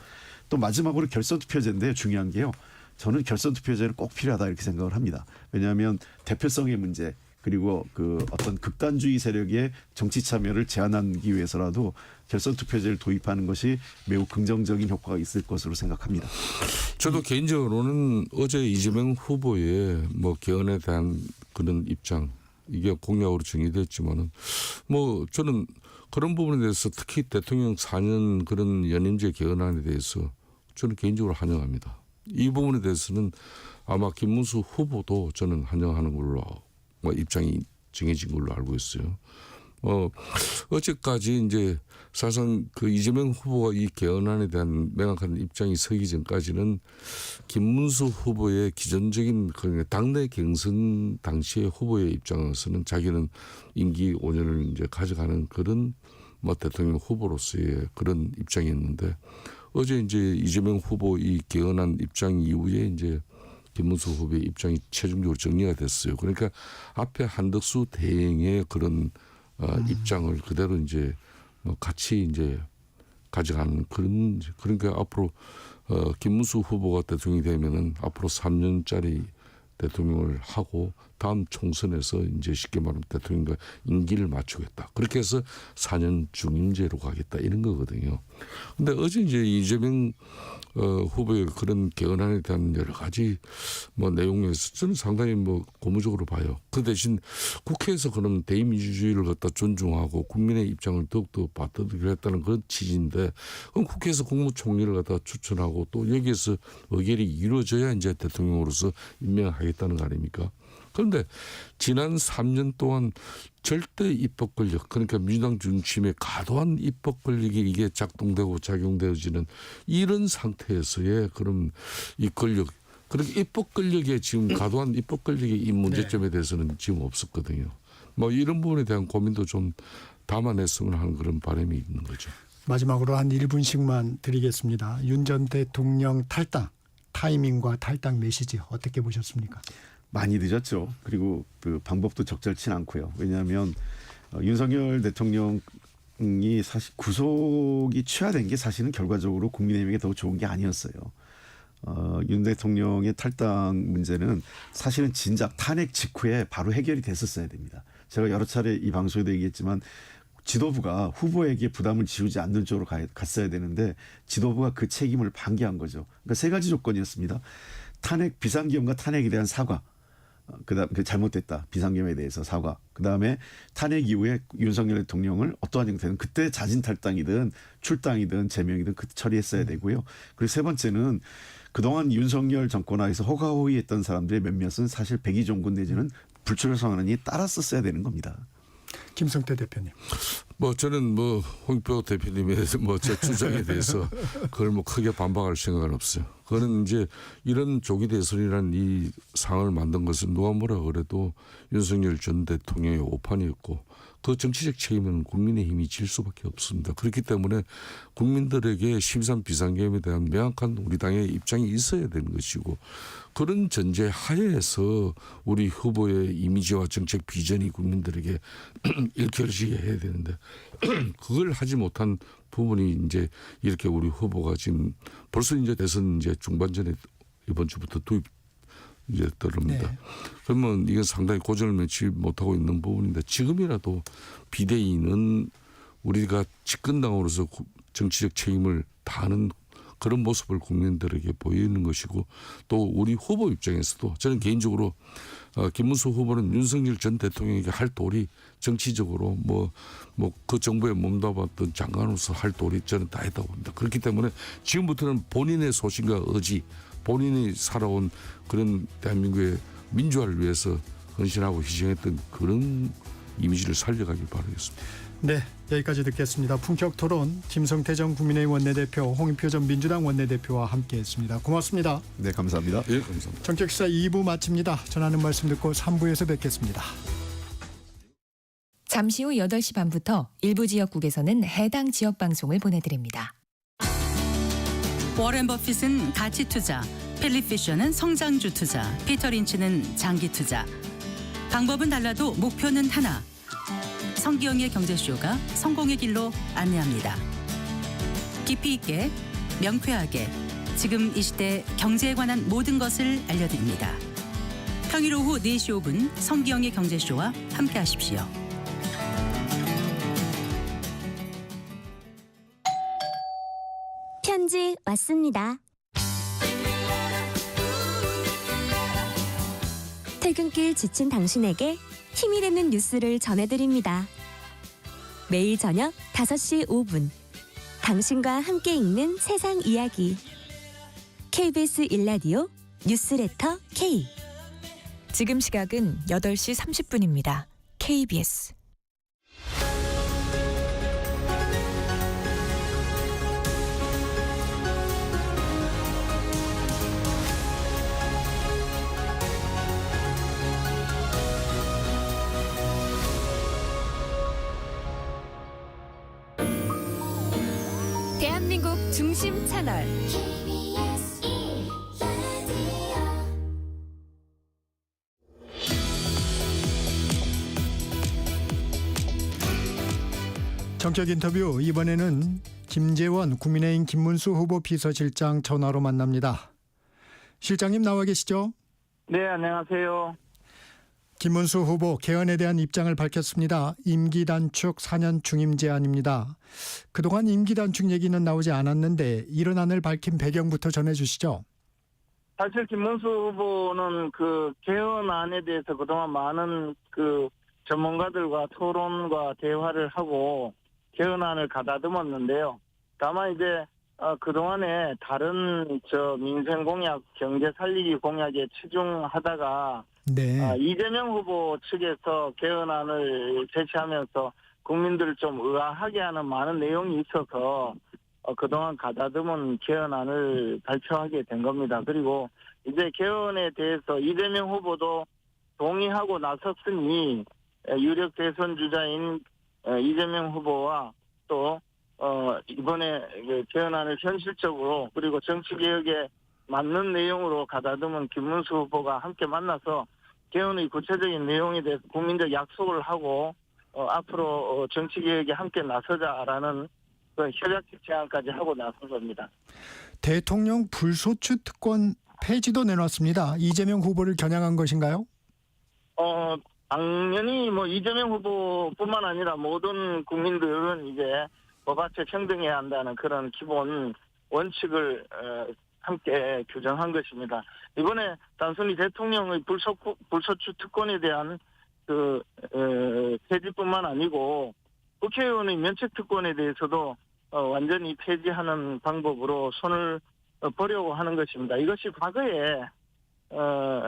또 마지막으로 결선투표제인데 중요한 게요. 저는 결선투표제는 꼭 필요하다 이렇게 생각을 합니다. 왜냐하면 대표성의 문제 그리고 그 어떤 극단주의 세력의 정치 참여를 제한하기 위해서라도 결선투표제를 도입하는 것이 매우 긍정적인 효과가 있을 것으로 생각합니다. 저도 개인적으로는 어제 이재명 후보의 뭐 개헌에 대한 그런 입장 이게 공약으로 정의됐지만은 뭐 저는 그런 부분에 대해서 특히 대통령 4년 그런 연임제 개헌안에 대해서 저는 개인적으로 환영합니다. 이 부분에 대해서는 아마 김문수 후보도 저는 환영하는 걸로 뭐 입장이 정해진 걸로 알고 있어요. 어제까지 이제 사실상 그 이재명 후보가 이 개헌안에 대한 명확한 입장이 서기 전까지는 김문수 후보의 기존적인 당내 경선 당시의 후보의 입장에서는 자기는 임기 5년을 이제 가져가는 그런 뭐 대통령 후보로서의 그런 입장이었는데 어제 이제 이재명 후보 이 개헌안 입장 이후에 이제 김문수 후보의 입장이 최종적으로 정리가 됐어요. 그러니까 앞에 한덕수 대행의 그런 입장을 그대로 이제 뭐 같이 이제 가져가는 그러니까 앞으로 김문수 후보가 대통령이 되면은 앞으로 3년짜리 대통령을 하고 다음 총선에서 이제 쉽게 말하면 대통령과 임기를 맞추겠다. 그렇게 해서 4년 중임제로 가겠다 이런 거거든요. 근데 어제 이제 이재명 후보의 그런 개헌안에 대한 여러 가지 뭐 내용에서 저는 상당히 뭐 고무적으로 봐요. 그 대신 국회에서 그런 대의민주주의를 갖다 존중하고 국민의 입장을 더욱더 받아들이려 했다는 그런 취지인데 그럼 국회에서 국무총리를 갖다 추천하고 또 여기에서 의결이 이루어져야 이제 대통령으로서 임명하겠다는 거 아닙니까? 그런데 지난 3년 동안 절대 입법 권력 그러니까 민주당 중심의 과도한 입법 권력이 이게 작동되고 작용되어지는 이런 상태에서의 그런 이 권력 그렇게 입법 권력에 지금 과도한 입법 권력의 이 문제점에 대해서는 지금 없었거든요. 뭐 이런 부분에 대한 고민도 좀 담아냈으면 하는 그런 바람이 있는 거죠. 마지막으로 한 1분씩만 드리겠습니다. 윤 전 대통령 탈당 타이밍과 탈당 메시지 어떻게 보셨습니까? 많이 늦었죠. 그리고 그 방법도 적절치는 않고요. 왜냐하면 윤석열 대통령이 사실 구속이 취하된 게 사실은 결과적으로 국민의힘에게 더 좋은 게 아니었어요. 윤 대통령의 탈당 문제는 사실은 진작 탄핵 직후에 바로 해결이 됐었어야 됩니다. 제가 여러 차례 이 방송에도 얘기했지만 지도부가 후보에게 부담을 지우지 않는 쪽으로 갔어야 되는데 지도부가 그 책임을 방기한 거죠. 그러니까 세 가지 조건이었습니다. 탄핵 비상계엄과 탄핵에 대한 사과. 그다음 잘못됐다 비상계엄에 대해서 사과. 그다음에 탄핵 이후에 윤석열 대통령을 어떠한 형태든 그때 자진 탈당이든 출당이든 제명이든 그때 처리했어야 되고요. 그리고 세 번째는 그동안 윤석열 정권하에서 허가호위했던 사람들의 몇몇은 사실 백의종군 내지는 불출석 선언이 따랐었어야 되는 겁니다. 김성태 대표님. 뭐 저는 뭐 홍익표 대표님의 뭐 제 주장에 대해서 그걸 뭐 크게 반박할 생각은 없어요. 그거는 이제 이런 조기 대선이라는 이 상황을 만든 것은 누가 뭐라 그래도 윤석열 전 대통령의 오판이었고 그 정치적 책임은 국민의힘이 질 수밖에 없습니다. 그렇기 때문에 국민들에게 13 비상계엄에 대한 명확한 우리 당의 입장이 있어야 되는 것이고 그런 전제 하에서 우리 후보의 이미지와 정책 비전이 국민들에게 일컬어지게 해야 되는데 그걸 하지 못한 부분이 이제 이렇게 우리 후보가 지금 벌써 이제 대선 이제 중반전에 이번 주부터 도입 이제 들어옵니다. 네. 그러면 이건 상당히 고전을 면치 못하고 있는 부분인데 지금이라도 비대위는 우리가 집권당으로서 정치적 책임을 다하는 그런 모습을 국민들에게 보이는 것이고 또 우리 후보 입장에서도 저는 개인적으로 김문수 후보는 윤석열 전 대통령에게 할 도리 정치적으로 뭐 그 정부에 몸담았던 장관으로서 할 도리 저는 다 했다고 봅니다. 그렇기 때문에 지금부터는 본인의 소신과 의지 본인이 살아온 그런 대한민국의 민주화를 위해서 헌신하고 희생했던 그런 이미지를 살려가길 바라겠습니다. 네, 여기까지 듣겠습니다. 품격 토론 김성태 전 국민의힘 원내대표, 홍익표 전 민주당 원내대표와 함께했습니다. 고맙습니다. 네, 감사합니다. 예, 감사합니다. 정책시사 2부 마칩니다. 전하는 말씀 듣고 3부에서 뵙겠습니다. 잠시 후 8시 반부터 일부 지역국에서는 해당 지역 방송을 보내드립니다. 워렌 버핏은 가치 투자, 필립 피셔는 성장주 투자, 피터 린치는 장기 투자. 방법은 달라도 목표는 하나. 성기영의 경제쇼가 성공의 길로 안내합니다. 깊이 있게, 명쾌하게, 지금 이 시대 경제에 관한 모든 것을 알려드립니다. 평일 오후 4시 5분 성기영의 경제쇼와 함께하십시오. 편지 왔습니다. 퇴근길 지친 당신에게 힘이 되는 뉴스를 전해드립니다. 매일 저녁 5시 5분 당신과 함께 읽는 세상 이야기 KBS 1라디오 뉴스레터 K. 지금 시각은 8시 30분입니다. KBS 대한민국 중심 채널 정책 인터뷰, 이번에는 김재원 국민의힘 김문수 후보 비서실장 전화로 만납니다. 실장님 나와 계시죠? 네, 안녕하세요. 김문수 후보 개헌에 대한 입장을 밝혔습니다. 임기 단축 4년 중임 제안입니다. 그동안 임기 단축 얘기는 나오지 않았는데 이런 안을 밝힌 배경부터 전해주시죠. 사실 김문수 후보는 그 개헌안에 대해서 그동안 많은 그 전문가들과 토론과 대화를 하고 개헌안을 가다듬었는데요. 다만 이제 그동안에 다른 민생 공약, 경제 살리기 공약에 치중하다가 네. 이재명 후보 측에서 개헌안을 제시하면서 국민들을 좀 의아하게 하는 많은 내용이 있어서 그동안 가다듬은 개헌안을 발표하게 된 겁니다. 그리고 이제 개헌에 대해서 이재명 후보도 동의하고 나섰으니 유력 대선 주자인 이재명 후보와 또 이번에 개헌안을 현실적으로 그리고 정치개혁에 맞는 내용으로 가다듬은 김문수 후보가 함께 만나서 개헌의 구체적인 내용에 대해서 국민적 약속을 하고 앞으로 정치개혁에 함께 나서자라는 그 협약적 제안까지 하고 나선 겁니다. 대통령 불소추 특권 폐지도 내놨습니다. 이재명 후보를 겨냥한 것인가요? 당연히 이재명 후보뿐만 아니라 모든 국민들은 이제 법아체 평등해야 한다는 그런 기본 원칙을 함께 규정한 것입니다. 이번에 단순히 대통령의 불소추 특권에 대한 그 폐지뿐만 아니고 국회의원의 면책 특권에 대해서도 완전히 폐지하는 방법으로 손을 보려고 하는 것입니다. 이것이 과거에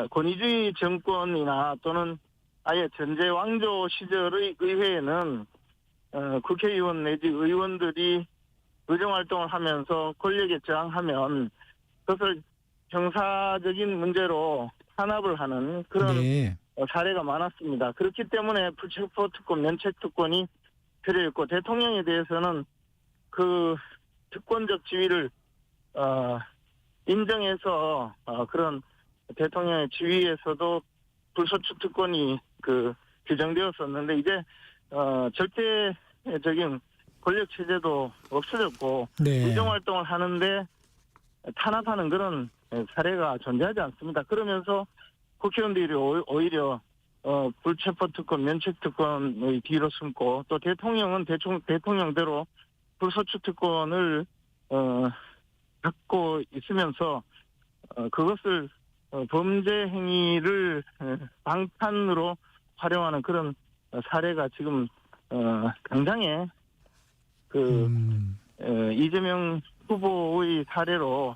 권위주의 정권이나 또는 아예 전제 왕조 시절의 의회에는 국회의원 내지 의원들이 의정활동을 하면서 권력에 저항하면 그것을 형사적인 문제로 탄압을 하는 그런 네. 사례가 많았습니다. 그렇기 때문에 불체포 특권, 면책 특권이 필요했고 대통령에 대해서는 그 특권적 지위를 인정해서 그런 대통령의 지위에서도 불소추 특권이 규정되었었는데 이제 절대적인 권력 체제도 없어졌고 네. 의정활동을 하는데 탄압하는 그런 사례가 존재하지 않습니다. 그러면서 국회의원들이 오히려 불체포 특권, 면책 특권의 뒤로 숨고 또 대통령은 대통령대로 불소추 특권을 갖고 있으면서 그것을 범죄 행위를 방탄으로 활용하는 그런 사례가 지금 당장에 이재명 후보의 사례로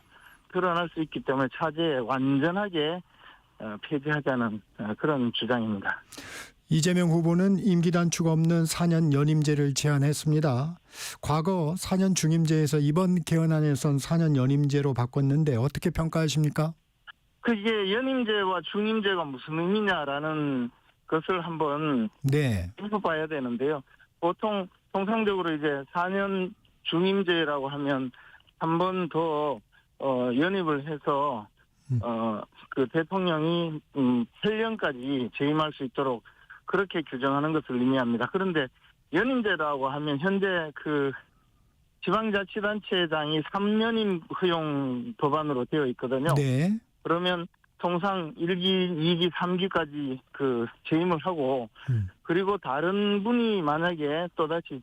드러날 수 있기 때문에 차제에 완전하게 폐지하자는 그런 주장입니다. 이재명 후보는 임기 단축 없는 4년 연임제를 제안했습니다. 과거 4년 중임제에서 이번 개헌안에선 4년 연임제로 바꿨는데 어떻게 평가하십니까? 그게 연임제와 중임제가 무슨 의미냐라는 것을 한번 네. 짚어봐야 되는데요. 보통 통상적으로 이제 4년 중임제라고 하면 한 번 더 연임을 해서 그 대통령이 8년까지 재임할 수 있도록 그렇게 규정하는 것을 의미합니다. 그런데 연임제라고 하면 현재 그 지방자치단체장이 3년임 허용 법안으로 되어 있거든요. 네. 그러면 통상 1기, 2기, 3기까지 재임을 하고 그리고 다른 분이 만약에 또다시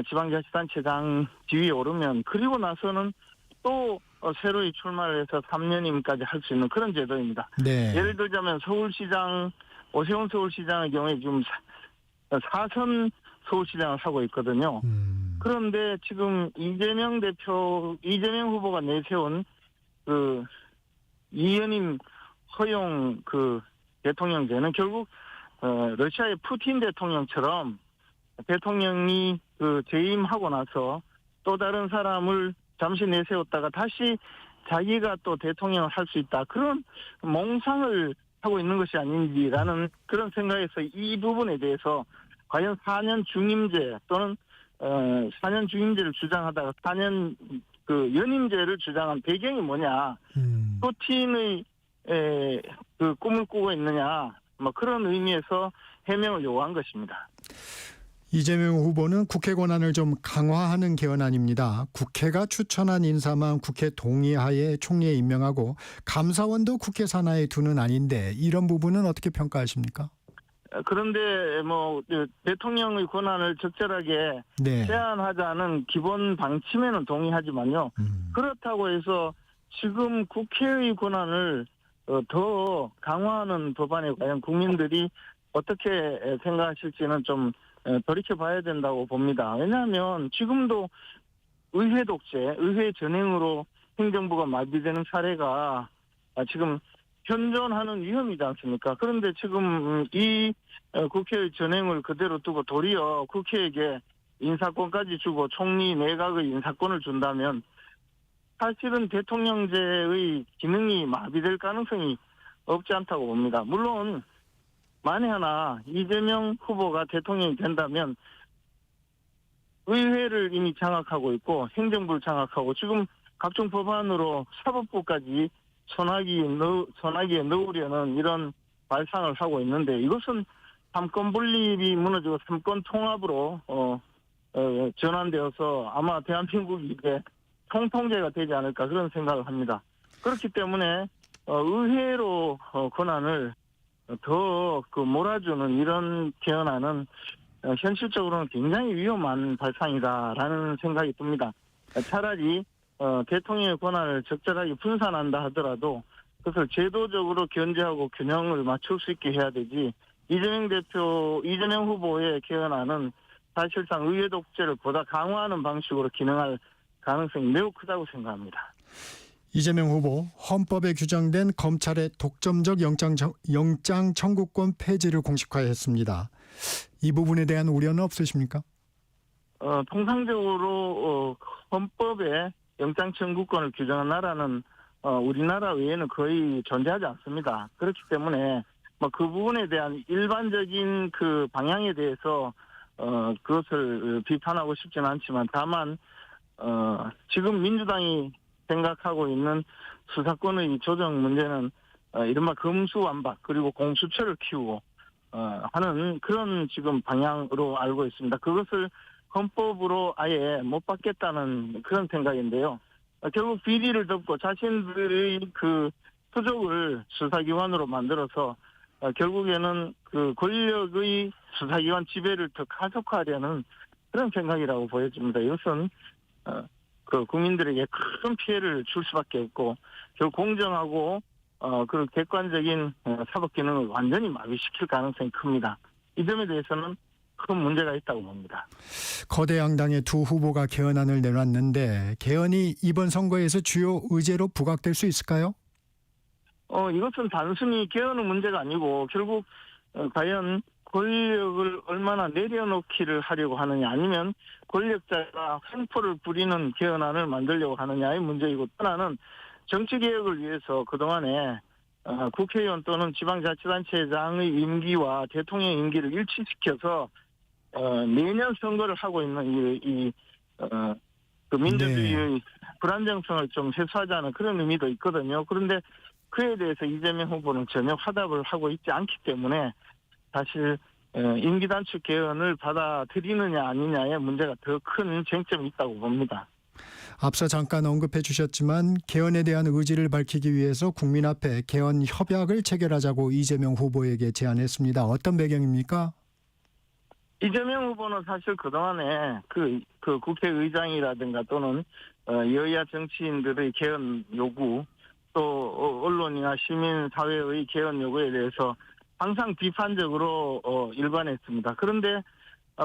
지방자치단체장 지위에 오르면 그리고 나서는 또 새로이 출마를 해서 3년임까지 할 수 있는 그런 제도입니다. 네. 예를 들자면 서울시장 오세훈 서울시장의 경우에 지금 4선 서울시장을 하고 있거든요. 그런데 지금 이재명 후보가 내세운 그 이연임 허용 그 대통령제는 결국 러시아의 푸틴 대통령처럼 대통령이 그 재임하고 나서 또 다른 사람을 잠시 내세웠다가 다시 자기가 또 대통령을 할 수 있다. 그런 몽상을 하고 있는 것이 아닌지라는 그런 생각에서 이 부분에 대해서 과연 4년 중임제 또는 4년 중임제를 주장하다가 4년 그 연임제를 주장한 배경이 뭐냐. 푸틴의 그 꿈을 꾸고 있느냐. 뭐 그런 의미에서 해명을 요구한 것입니다. 이재명 후보는 국회 권한을 좀 강화하는 개헌안입니다. 국회가 추천한 인사만 국회 동의하에 총리에 임명하고 감사원도 국회 산하에 두는 안인데 이런 부분은 어떻게 평가하십니까? 그런데 뭐 대통령의 권한을 적절하게 네. 제한하자는 기본 방침에는 동의하지만요. 그렇다고 해서 지금 국회의 권한을 더 강화하는 법안에 과연 국민들이 어떻게 생각하실지는 좀 돌이켜봐야 된다고 봅니다. 왜냐하면 지금도 의회 독재, 의회 전횡으로 행정부가 마비되는 사례가 지금 현존하는 위험이지 않습니까? 그런데 지금 이 국회의 전횡을 그대로 두고 도리어 국회에게 인사권까지 주고 총리 내각의 인사권을 준다면 사실은 대통령제의 기능이 마비될 가능성이 없지 않다고 봅니다. 물론 만에 하나 이재명 후보가 대통령이 된다면 의회를 이미 장악하고 있고 행정부를 장악하고 지금 각종 법안으로 사법부까지 소나기에 넣으려는 이런 발상을 하고 있는데 이것은 삼권 분립이 무너지고 삼권 통합으로 전환되어서 아마 대한민국이 이제 통통제가 되지 않을까 그런 생각을 합니다. 그렇기 때문에 의회로 권한을 더 몰아주는 이런 개헌안은 현실적으로는 굉장히 위험한 발상이다라는 생각이 듭니다. 차라리 대통령의 권한을 적절하게 분산한다 하더라도 그것을 제도적으로 견제하고 균형을 맞출 수 있게 해야 되지 이재명 후보의 개헌안은 사실상 의회 독재를 보다 강화하는 방식으로 기능할 가능성이 매우 크다고 생각합니다. 이재명 후보 헌법에 규정된 검찰의 독점적 영장 청구권 폐지를 공식화했습니다. 이 부분에 대한 우려는 없으십니까? 통상적으로 헌법에 영장 청구권을 규정한 나라는 우리나라 외에는 거의 존재하지 않습니다. 그렇기 때문에 그 부분에 대한 일반적인 그 방향에 대해서 그것을 비판하고 싶지는 않지만 다만 지금 민주당이 생각하고 있는 수사권의 조정 문제는 이른바 검수완박 그리고 공수처를 키우고 하는 그런 지금 방향으로 알고 있습니다. 그것을 헌법으로 아예 못 받겠다는 그런 생각인데요. 결국 비리를 덮고 자신들의 그 수족을 수사기관으로 만들어서 결국에는 그 권력의 수사기관 지배를 더 가속화하려는 그런 생각이라고 보여집니다. 이것은 그 국민들에게 큰 피해를 줄 수밖에 없고 결국 공정하고 그 객관적인 사법 기능을 완전히 마비시킬 가능성이 큽니다. 이 점에 대해서는 큰 문제가 있다고 봅니다. 거대 양당의 두 후보가 개헌안을 내놨는데 개헌이 이번 선거에서 주요 의제로 부각될 수 있을까요? 이것은 단순히 개헌의 문제가 아니고 결국 과연 권력을 얼마나 내려놓기를 하려고 하느냐 아니면 권력자가 횡포를 부리는 개헌안을 만들려고 하느냐의 문제이고 또 하나는 정치개혁을 위해서 그동안에 국회의원 또는 지방자치단체장의 임기와 대통령 임기를 일치시켜서 매년 선거를 하고 있는 그 민주주의의 불안정성을 좀 해소하자는 그런 의미도 있거든요. 그런데 그에 대해서 이재명 후보는 전혀 화답을 하고 있지 않기 때문에 사실 임기 단축 개헌을 받아들이느냐 아니냐의 문제가 더 큰 쟁점이 있다고 봅니다. 앞서 잠깐 언급해 주셨지만 개헌에 대한 의지를 밝히기 위해서 국민 앞에 개헌 협약을 체결하자고 이재명 후보에게 제안했습니다. 어떤 배경입니까? 이재명 후보는 사실 그동안에 그 국회의장이라든가 또는 여야 정치인들의 개헌 요구 또 언론이나 시민사회의 개헌 요구에 대해서 항상 비판적으로 일관했습니다. 그런데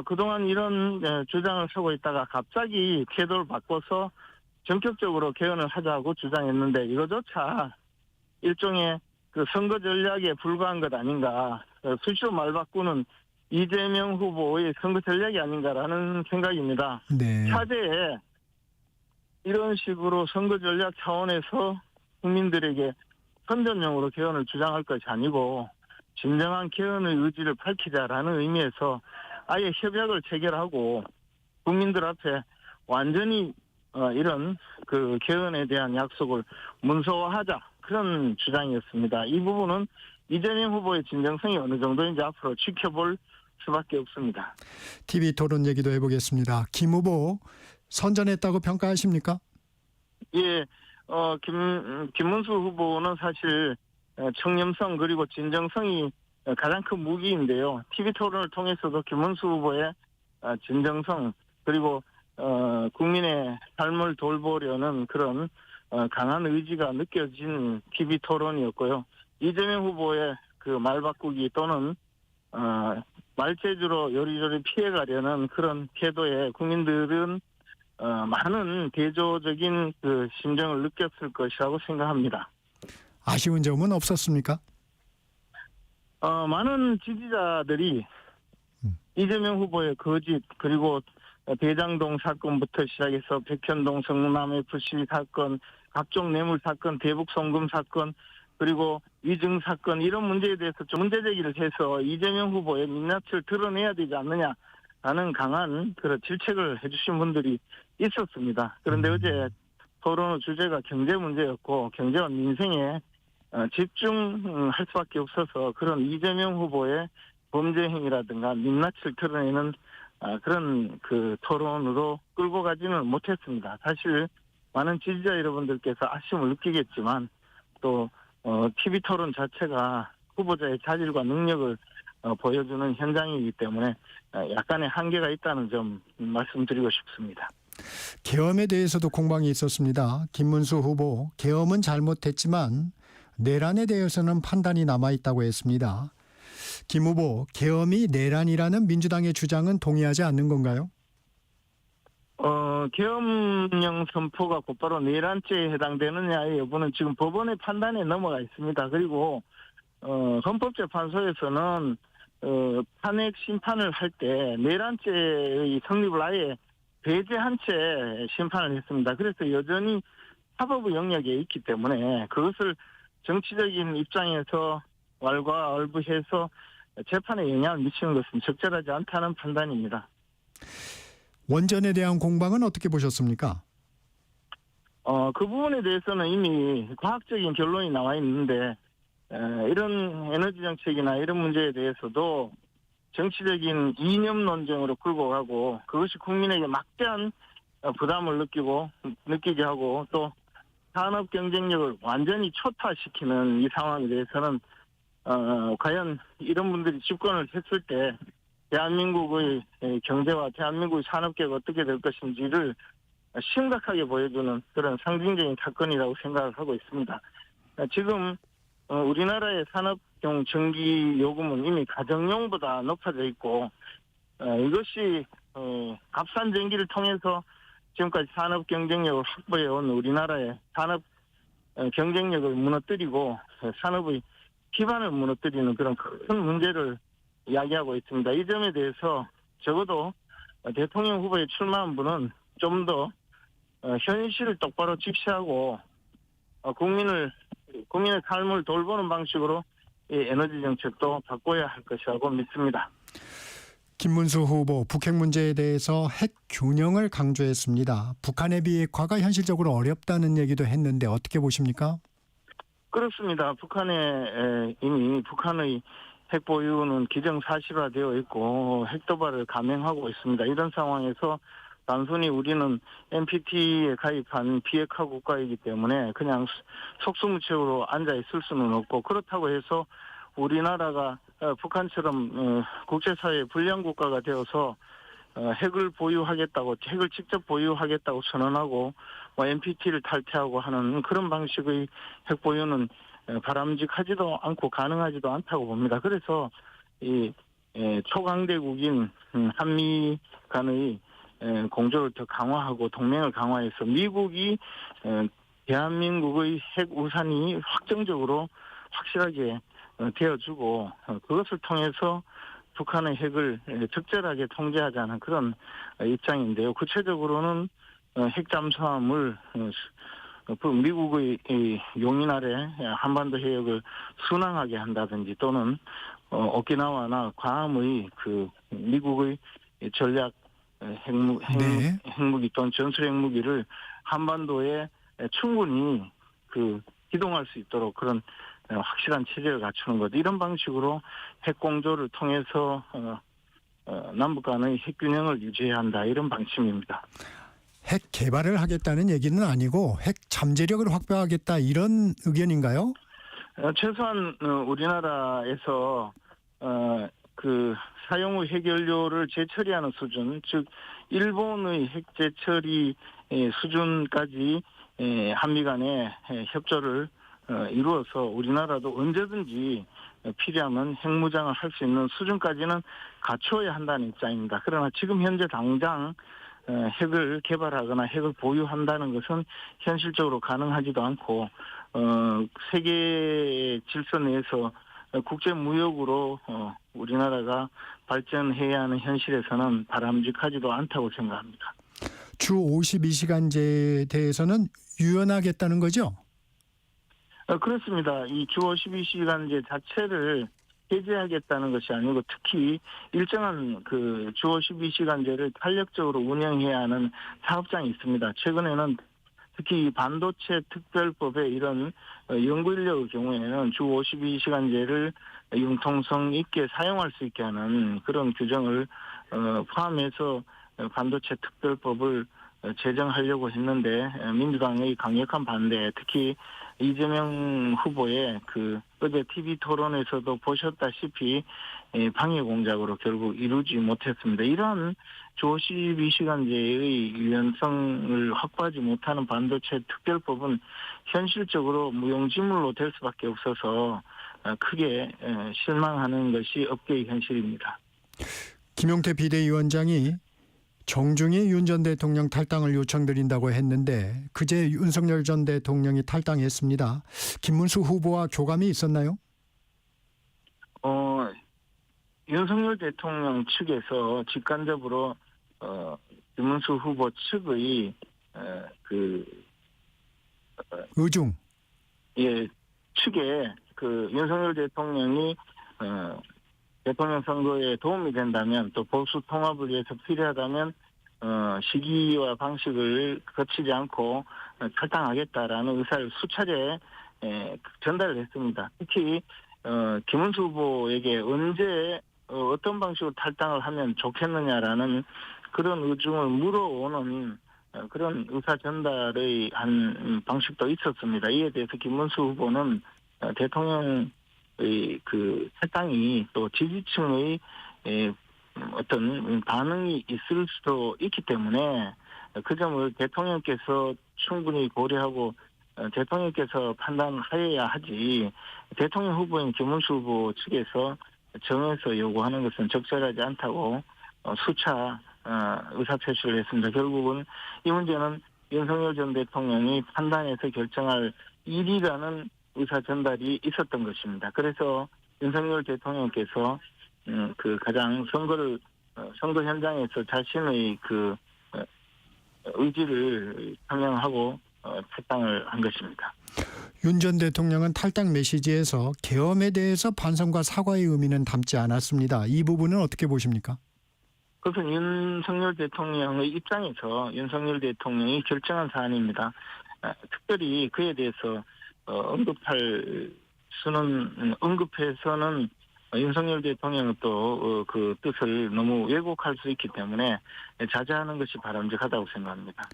그동안 이런 주장을 하고 있다가 갑자기 태도를 바꿔서 전격적으로 개헌을 하자고 주장했는데 이거조차 일종의 그 선거 전략에 불과한 것 아닌가, 수시로 말 바꾸는 이재명 후보의 선거 전략이 아닌가라는 생각입니다. 네. 차제에 이런 식으로 선거 전략 차원에서 국민들에게 선전용으로 개헌을 주장할 것이 아니고 진정한 개헌의 의지를 밝히자라는 의미에서 아예 협약을 체결하고 국민들 앞에 완전히 이런 그 개헌에 대한 약속을 문서화하자, 그런 주장이었습니다. 이 부분은 이재명 후보의 진정성이 어느 정도인지 앞으로 지켜볼 수밖에 없습니다. TV 토론 얘기도 해보겠습니다. 김 후보 선전했다고 평가하십니까? 예, 김문수 후보는 사실 청렴성 그리고 진정성이 가장 큰 무기인데요. TV 토론을 통해서도 김문수 후보의 진정성 그리고 국민의 삶을 돌보려는 그런 강한 의지가 느껴진 TV 토론이었고요. 이재명 후보의 그 말 바꾸기 또는 말재주로 요리조리 피해가려는 그런 태도에 국민들은 많은 대조적인 그 심정을 느꼈을 것이라고 생각합니다. 아쉬운 점은 없었습니까? 많은 지지자들이 이재명 후보의 거짓 그리고 대장동 사건부터 시작해서 백현동 성남 FC 사건, 각종 뇌물 사건, 대북 송금 사건, 그리고 위증 사건 이런 문제에 대해서 좀 문제 제기를 해서 이재명 후보의 민낯을 드러내야 되지 않느냐라는 강한 그런 질책을 해주신 분들이 있었습니다. 그런데 어제 토론 주제가 경제 문제였고 경제와 민생에 집중할 수밖에 없어서 그런 이재명 후보의 범죄 행위라든가 민낯을 드러내는 그런 그 토론으로 끌고 가지는 못했습니다. 사실 많은 지지자 여러분들께서 아쉬움을 느끼겠지만 또 TV 토론 자체가 후보자의 자질과 능력을 보여주는 현장이기 때문에 약간의 한계가 있다는 점 말씀드리고 싶습니다. 계엄에 대해서도 공방이 있었습니다. 김문수 후보, 계엄은 잘못했지만 내란에 대해서는 판단이 남아있다고 했습니다. 김 후보, 계엄이 내란이라는 민주당의 주장은 동의하지 않는 건가요? 계엄령 선포가 곧바로 내란죄에 해당되느냐의 여부는 지금 법원의 판단에 넘어가 있습니다. 그리고 헌법재판소에서는 탄핵 심판을 할 때 내란죄의 성립을 아예 배제한 채 심판을 했습니다. 그래서 여전히 사법의 영역에 있기 때문에 그것을 정치적인 입장에서 왈가왈부해서 재판에 영향을 미치는 것은 적절하지 않다는 판단입니다. 원전에 대한 공방은 어떻게 보셨습니까? 그 부분에 대해서는 이미 과학적인 결론이 나와 있는데 이런 에너지 정책이나 이런 문제에 대해서도 정치적인 이념 논쟁으로 끌고 가고 그것이 국민에게 막대한 부담을 느끼게 하고 또 산업 경쟁력을 완전히 초타시키는 이 상황에 대해서는 과연 이런 분들이 집권을 했을 때 대한민국의 경제와 대한민국의 산업계가 어떻게 될 것인지를 심각하게 보여주는 그런 상징적인 사건이라고 생각을 하고 있습니다. 지금 우리나라의 산업용 전기 요금은 이미 가정용보다 높아져 있고 이것이 값싼 전기를 통해서 지금까지 산업 경쟁력을 확보해온 우리나라의 산업 경쟁력을 무너뜨리고 산업의 기반을 무너뜨리는 그런 큰 문제를 이야기하고 있습니다. 이 점에 대해서 적어도 대통령 후보에 출마한 분은 좀 더 현실을 똑바로 직시하고 국민의 삶을 돌보는 방식으로 이 에너지 정책도 바꿔야 할 것이라고 믿습니다. 김문수 후보 북핵 문제에 대해서 핵 균형을 강조했습니다. 북한의 비핵화가 현실적으로 어렵다는 얘기도 했는데 어떻게 보십니까? 그렇습니다. 이미 북한의 핵 보유는 기정사실화되어 있고 핵 도발을 감행하고 있습니다. 이런 상황에서 단순히 우리는 NPT에 가입한 비핵화 국가이기 때문에 그냥 속수무책으로 앉아있을 수는 없고 그렇다고 해서 우리나라가 북한처럼 국제사회의 불량 국가가 되어서 핵을 핵을 직접 보유하겠다고 선언하고 NPT를 탈퇴하고 하는 그런 방식의 핵 보유는 바람직하지도 않고 가능하지도 않다고 봅니다. 그래서 이 초강대국인 한미 간의 공조를 더 강화하고 동맹을 강화해서 미국이 대한민국의 핵 우산이 확실하게 되어주고 그것을 통해서 북한의 핵을 적절하게 통제하자는 그런 입장인데요. 구체적으로는 핵 잠수함을 미국의 용인 아래 한반도 해역을 순항하게 한다든지 또는 오키나와나 괌의 그 미국의 전략 핵무기 또는 전술 핵무기를 한반도에 충분히 기동할 수 있도록 그런 확실한 체제를 갖추는 것, 이런 방식으로 핵 공조를 통해서 남북 간의 핵 균형을 유지해야 한다, 이런 방침입니다. 핵 개발을 하겠다는 얘기는 아니고 핵 잠재력을 확보하겠다, 이런 의견인가요? 최소한 우리나라에서 사용 후 핵연료를 재처리하는 수준, 즉 일본의 핵 재처리 수준까지 한미 간의 협조를 이루어서 우리나라도 언제든지 필요하면 핵무장을 할 수 있는 수준까지는 갖춰야 한다는 입장입니다. 그러나 지금 현재 당장 핵을 개발하거나 핵을 보유한다는 것은 현실적으로 가능하지도 않고 세계 질서 내에서 국제 무역으로 우리나라가 발전해야 하는 현실에서는 바람직하지도 않다고 생각합니다. 주 52시간제에 대해서는 유연하겠다는 거죠? 그렇습니다. 이 주 52시간제 자체를 해제하겠다는 것이 아니고 특히 일정한 주 52시간제를 탄력적으로 운영해야 하는 사업장이 있습니다. 최근에는 특히 반도체 특별법의 이런 연구인력의 경우에는 주 52시간제를 융통성 있게 사용할 수 있게 하는 그런 규정을 포함해서 반도체 특별법을 제정하려고 했는데 민주당의 강력한 반대, 특히 이재명 후보의 어제 TV 토론에서도 보셨다시피 방해 공작으로 결국 이루지 못했습니다. 이런 주 52시간제의 유연성을 확보하지 못하는 반도체 특별법은 현실적으로 무용지물로 될 수밖에 없어서 크게 실망하는 것이 업계의 현실입니다. 김용태 비대위원장이 정중히 윤 전 대통령 탈당을 요청드린다고 했는데 그제 윤석열 전 대통령이 탈당했습니다. 김문수 후보와 교감이 있었나요? 윤석열 대통령 측에서 직간접으로 김문수 후보 측의 의중, 측에 윤석열 대통령이 대통령 선거에 도움이 된다면 또 보수 통합을 위해서 필요하다면 시기와 방식을 거치지 않고 탈당하겠다라는 의사를 수차례 전달을 했습니다. 특히 김문수 후보에게 언제 어떤 방식으로 탈당을 하면 좋겠느냐라는 그런 의중을 물어오는 그런 의사 전달의 한 방식도 있었습니다. 이에 대해서 김문수 후보는 대통령 탈당이 또 지지층의 어떤 반응이 있을 수도 있기 때문에 그 점을 대통령께서 충분히 고려하고 대통령께서 판단하여야 하지 대통령 후보인 김문수 후보 측에서 정해서 요구하는 것은 적절하지 않다고 수차 의사표시를 했습니다. 결국은 이 문제는 윤석열 전 대통령이 판단해서 결정할 일이라는 의사 전달이 있었던 것입니다. 그래서 윤석열 대통령께서 가장 선거 현장에서 자신의 의지를 표명하고 탈당을 한 것입니다. 윤 전 대통령은 탈당 메시지에서 계엄에 대해서 반성과 사과의 의미는 담지 않았습니다. 이 부분은 어떻게 보십니까? 그것은 윤석열 대통령의 입장에서 윤석열 대통령이 결정한 사안입니다. 특별히 그에 대해서 언급해서는 윤석열 대통령은 또 그 뜻을 너무 왜곡할 수 있기 때문에 자제하는 것이 바람직하다고 생각합니다.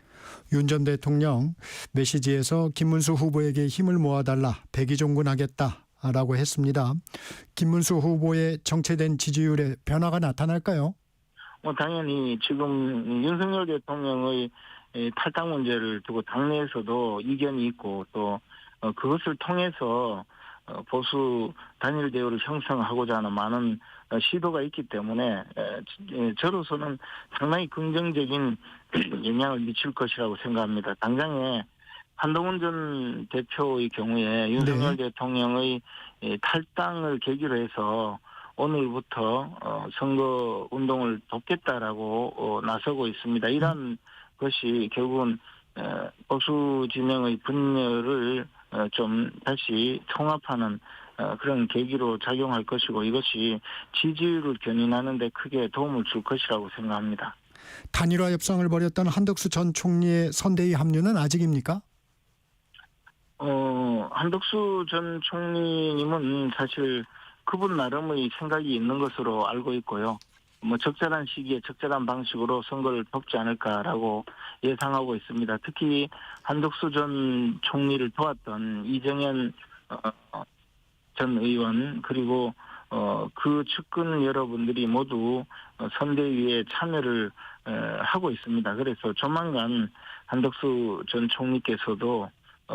윤 전 대통령 메시지에서 김문수 후보에게 힘을 모아달라, 백의종군하겠다라고 했습니다. 김문수 후보의 정체된 지지율에 변화가 나타날까요? 당연히 지금 윤석열 대통령의 탈당 문제를 두고 당내에서도 이견이 있고 또 그것을 통해서 보수 단일 대우를 형성하고자 하는 많은 시도가 있기 때문에 저로서는 상당히 긍정적인 영향을 미칠 것이라고 생각합니다. 당장에 한동훈 전 대표의 경우에 윤석열 대통령의 탈당을 계기로 해서 오늘부터 선거 운동을 돕겠다라고 나서고 있습니다. 이러한 것이 결국은 보수 진영의 분열을 좀 다시 통합하는 그런 계기로 작용할 것이고 이것이 지지율을 견인하는 데 크게 도움을 줄 것이라고 생각합니다. 단일화 협상을 벌였던 한덕수 전 총리의 선대위 합류는 아직입니까? 한덕수 전 총리님은 사실 그분 나름의 생각이 있는 것으로 알고 있고요. 뭐 적절한 시기에 적절한 방식으로 선거를 돕지 않을까라고 예상하고 있습니다. 특히 한덕수 전 총리를 도왔던 이정현 전 의원 그리고 그 측근 여러분들이 모두 선대위에 참여를 하고 있습니다. 그래서 조만간 한덕수 전 총리께서도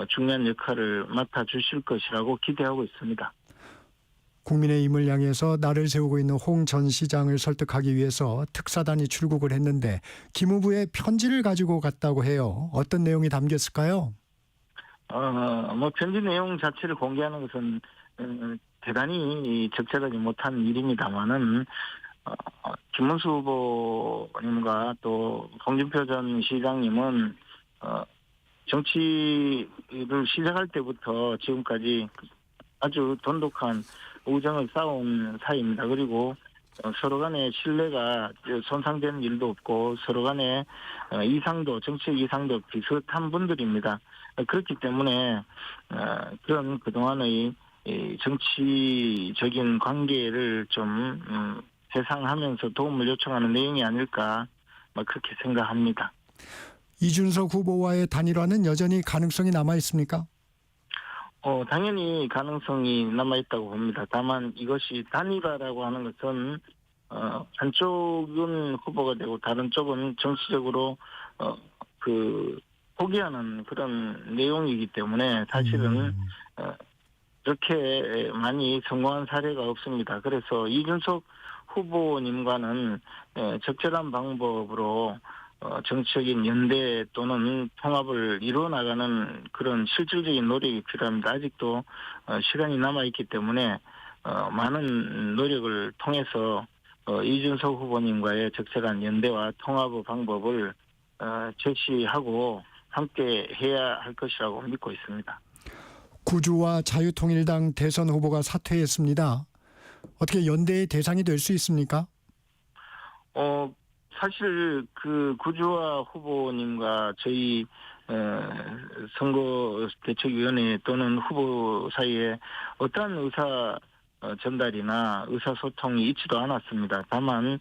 중요한 역할을 맡아주실 것이라고 기대하고 있습니다. 국민의힘을 향해서 날을 세우고 있는 홍 전 시장을 설득하기 위해서 특사단이 출국을 했는데 기무부에 편지를 가지고 갔다고 해요. 어떤 내용이 담겼을까요? 뭐 편지 내용 자체를 공개하는 것은 대단히 적절하지 못한 일입니다만은 김문수 후보님과 또 홍준표 전 시장님은 정치를 시작할 때부터 지금까지 아주 돈독한 우정을 쌓아온 사이입니다. 그리고 서로 간의 신뢰가 손상되는 일도 없고 서로 간의 이상도 정치적 이상도 비슷한 분들입니다. 그렇기 때문에 그런 그동안의 정치적인 관계를 좀 해상하면서 도움을 요청하는 내용이 아닐까 그렇게 생각합니다. 이준석 후보와의 단일화는 여전히 가능성이 남아 있습니까? 당연히 가능성이 남아있다고 봅니다. 다만 이것이 단일화라고 하는 것은 한쪽은 후보가 되고 다른 쪽은 정치적으로 포기하는 그런 내용이기 때문에 사실은 그렇게 많이 성공한 사례가 없습니다. 그래서 이준석 후보님과는 적절한 방법으로 정치적인 연대 또는 통합을 이루어나가는 그런 실질적인 노력이 필요합니다. 아직도 시간이 남아있기 때문에 많은 노력을 통해서 이준석 후보님과의 적절한 연대와 통합의 방법을 제시하고 함께 해야 할 것이라고 믿고 있습니다. 구주와 자유통일당 대선 후보가 사퇴했습니다. 어떻게 연대의 대상이 될 수 있습니까? 사실 그 구주화 후보님과 저희 선거대책위원회 또는 후보 사이에 어떠한 의사 전달이나 의사소통이 있지도 않았습니다. 다만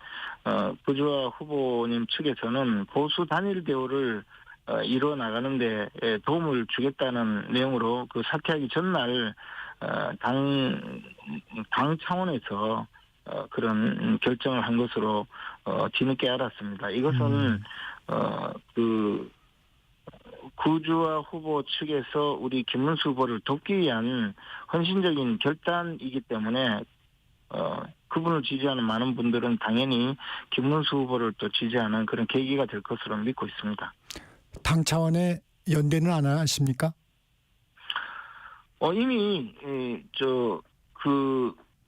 구주화 후보님 측에서는 보수 단일 대우를 이루어 나가는데 도움을 주겠다는 내용으로 그 사퇴하기 전날 당 차원에서 그런 결정을 한 것으로 뒤늦게 알았습니다. 이것은 그 구주화 후보 측에서 우리 김문수 후보를 돕기 위한 헌신적인 결단이기 때문에 그분을 지지하는 많은 분들은 당연히 김문수 후보를 또 지지하는 그런 계기가 될 것으로 믿고 있습니다. 당 차원의 연대는 안 하십니까? 이미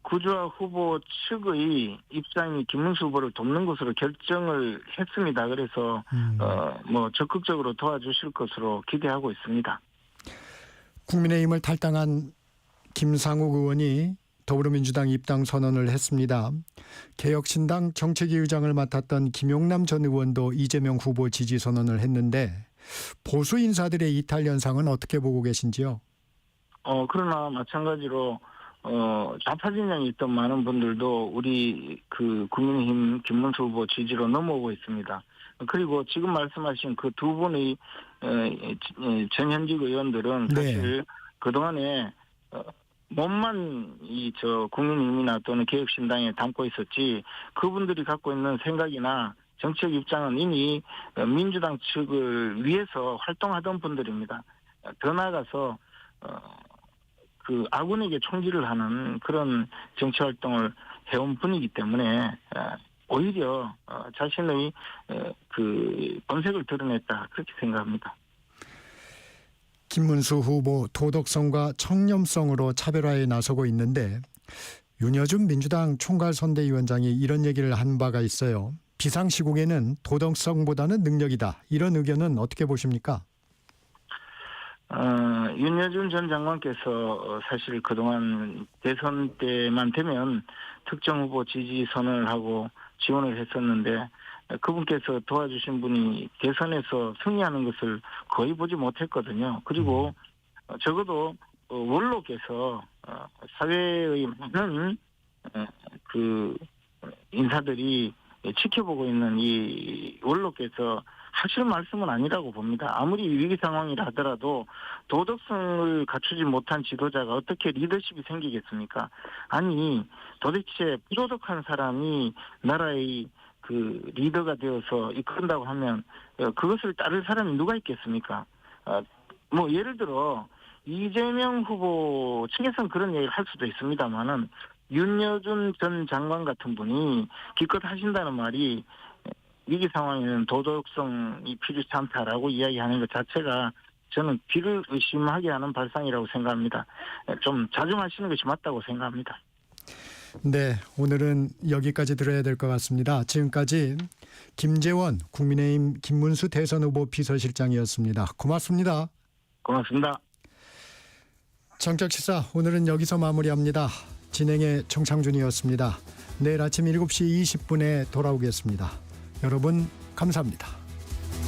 구주화 후보 측의 입장이 김문수 후보를 돕는 것으로 결정을 했습니다. 그래서 적극적으로 도와주실 것으로 기대하고 있습니다. 국민의힘을 탈당한 김상욱 의원이 더불어민주당 입당 선언을 했습니다. 개혁신당 정책위 의장을 맡았던 김용남 전 의원도 이재명 후보 지지 선언을 했는데 보수 인사들의 이탈 현상은 어떻게 보고 계신지요? 그러나 마찬가지로 좌파 진영에 있던 많은 분들도 우리 그 국민의힘 김문수 후보 지지로 넘어오고 있습니다. 그리고 지금 말씀하신 그 두 분의 전현직 의원들은 사실 그동안에 몸만 국민의힘이나 또는 개혁신당에 담고 있었지 그분들이 갖고 있는 생각이나 정책 입장은 이미 민주당 측을 위해서 활동하던 분들입니다. 더 나아가서 그 아군에게 총질을 하는 그런 정치 활동을 해온 분이기 때문에 오히려 자신의 그 본색을 드러냈다 그렇게 생각합니다. 김문수 후보 도덕성과 청렴성으로 차별화에 나서고 있는데 윤여준 민주당 총괄선대위원장이 이런 얘기를 한 바가 있어요. 비상시국에는 도덕성보다는 능력이다. 이런 의견은 어떻게 보십니까? 윤여준 전 장관께서 사실 그동안 대선 때만 되면 특정 후보 지지 선언을 하고 지원을 했었는데 그분께서 도와주신 분이 대선에서 승리하는 것을 거의 보지 못했거든요. 그리고 적어도 원로께서 사회의 많은 그 인사들이 지켜보고 있는 이 원로께서 하실 말씀은 아니라고 봅니다. 아무리 위기 상황이라 하더라도 도덕성을 갖추지 못한 지도자가 어떻게 리더십이 생기겠습니까? 아니 도대체 부도덕한 사람이 나라의 그 리더가 되어서 이끈다고 하면 그것을 따를 사람이 누가 있겠습니까? 뭐 예를 들어 이재명 후보 측에서는 그런 얘기를 할 수도 있습니다만은 윤여준 전 장관 같은 분이 기껏 하신다는 말이 위기 상황에는 도덕성이 필요치 않다라고 이야기하는 것 자체가 저는 귀를 의심하게 하는 발상이라고 생각합니다. 좀 자중하시는 것이 맞다고 생각합니다. 네, 오늘은 여기까지 들어야 될 것 같습니다. 지금까지 김재원 국민의힘 김문수 대선 후보 비서실장이었습니다. 고맙습니다. 고맙습니다. 정적시사 오늘은 여기서 마무리합니다. 진행의 정창준이었습니다. 내일 아침 7시 20분에 돌아오겠습니다. 여러분 감사합니다.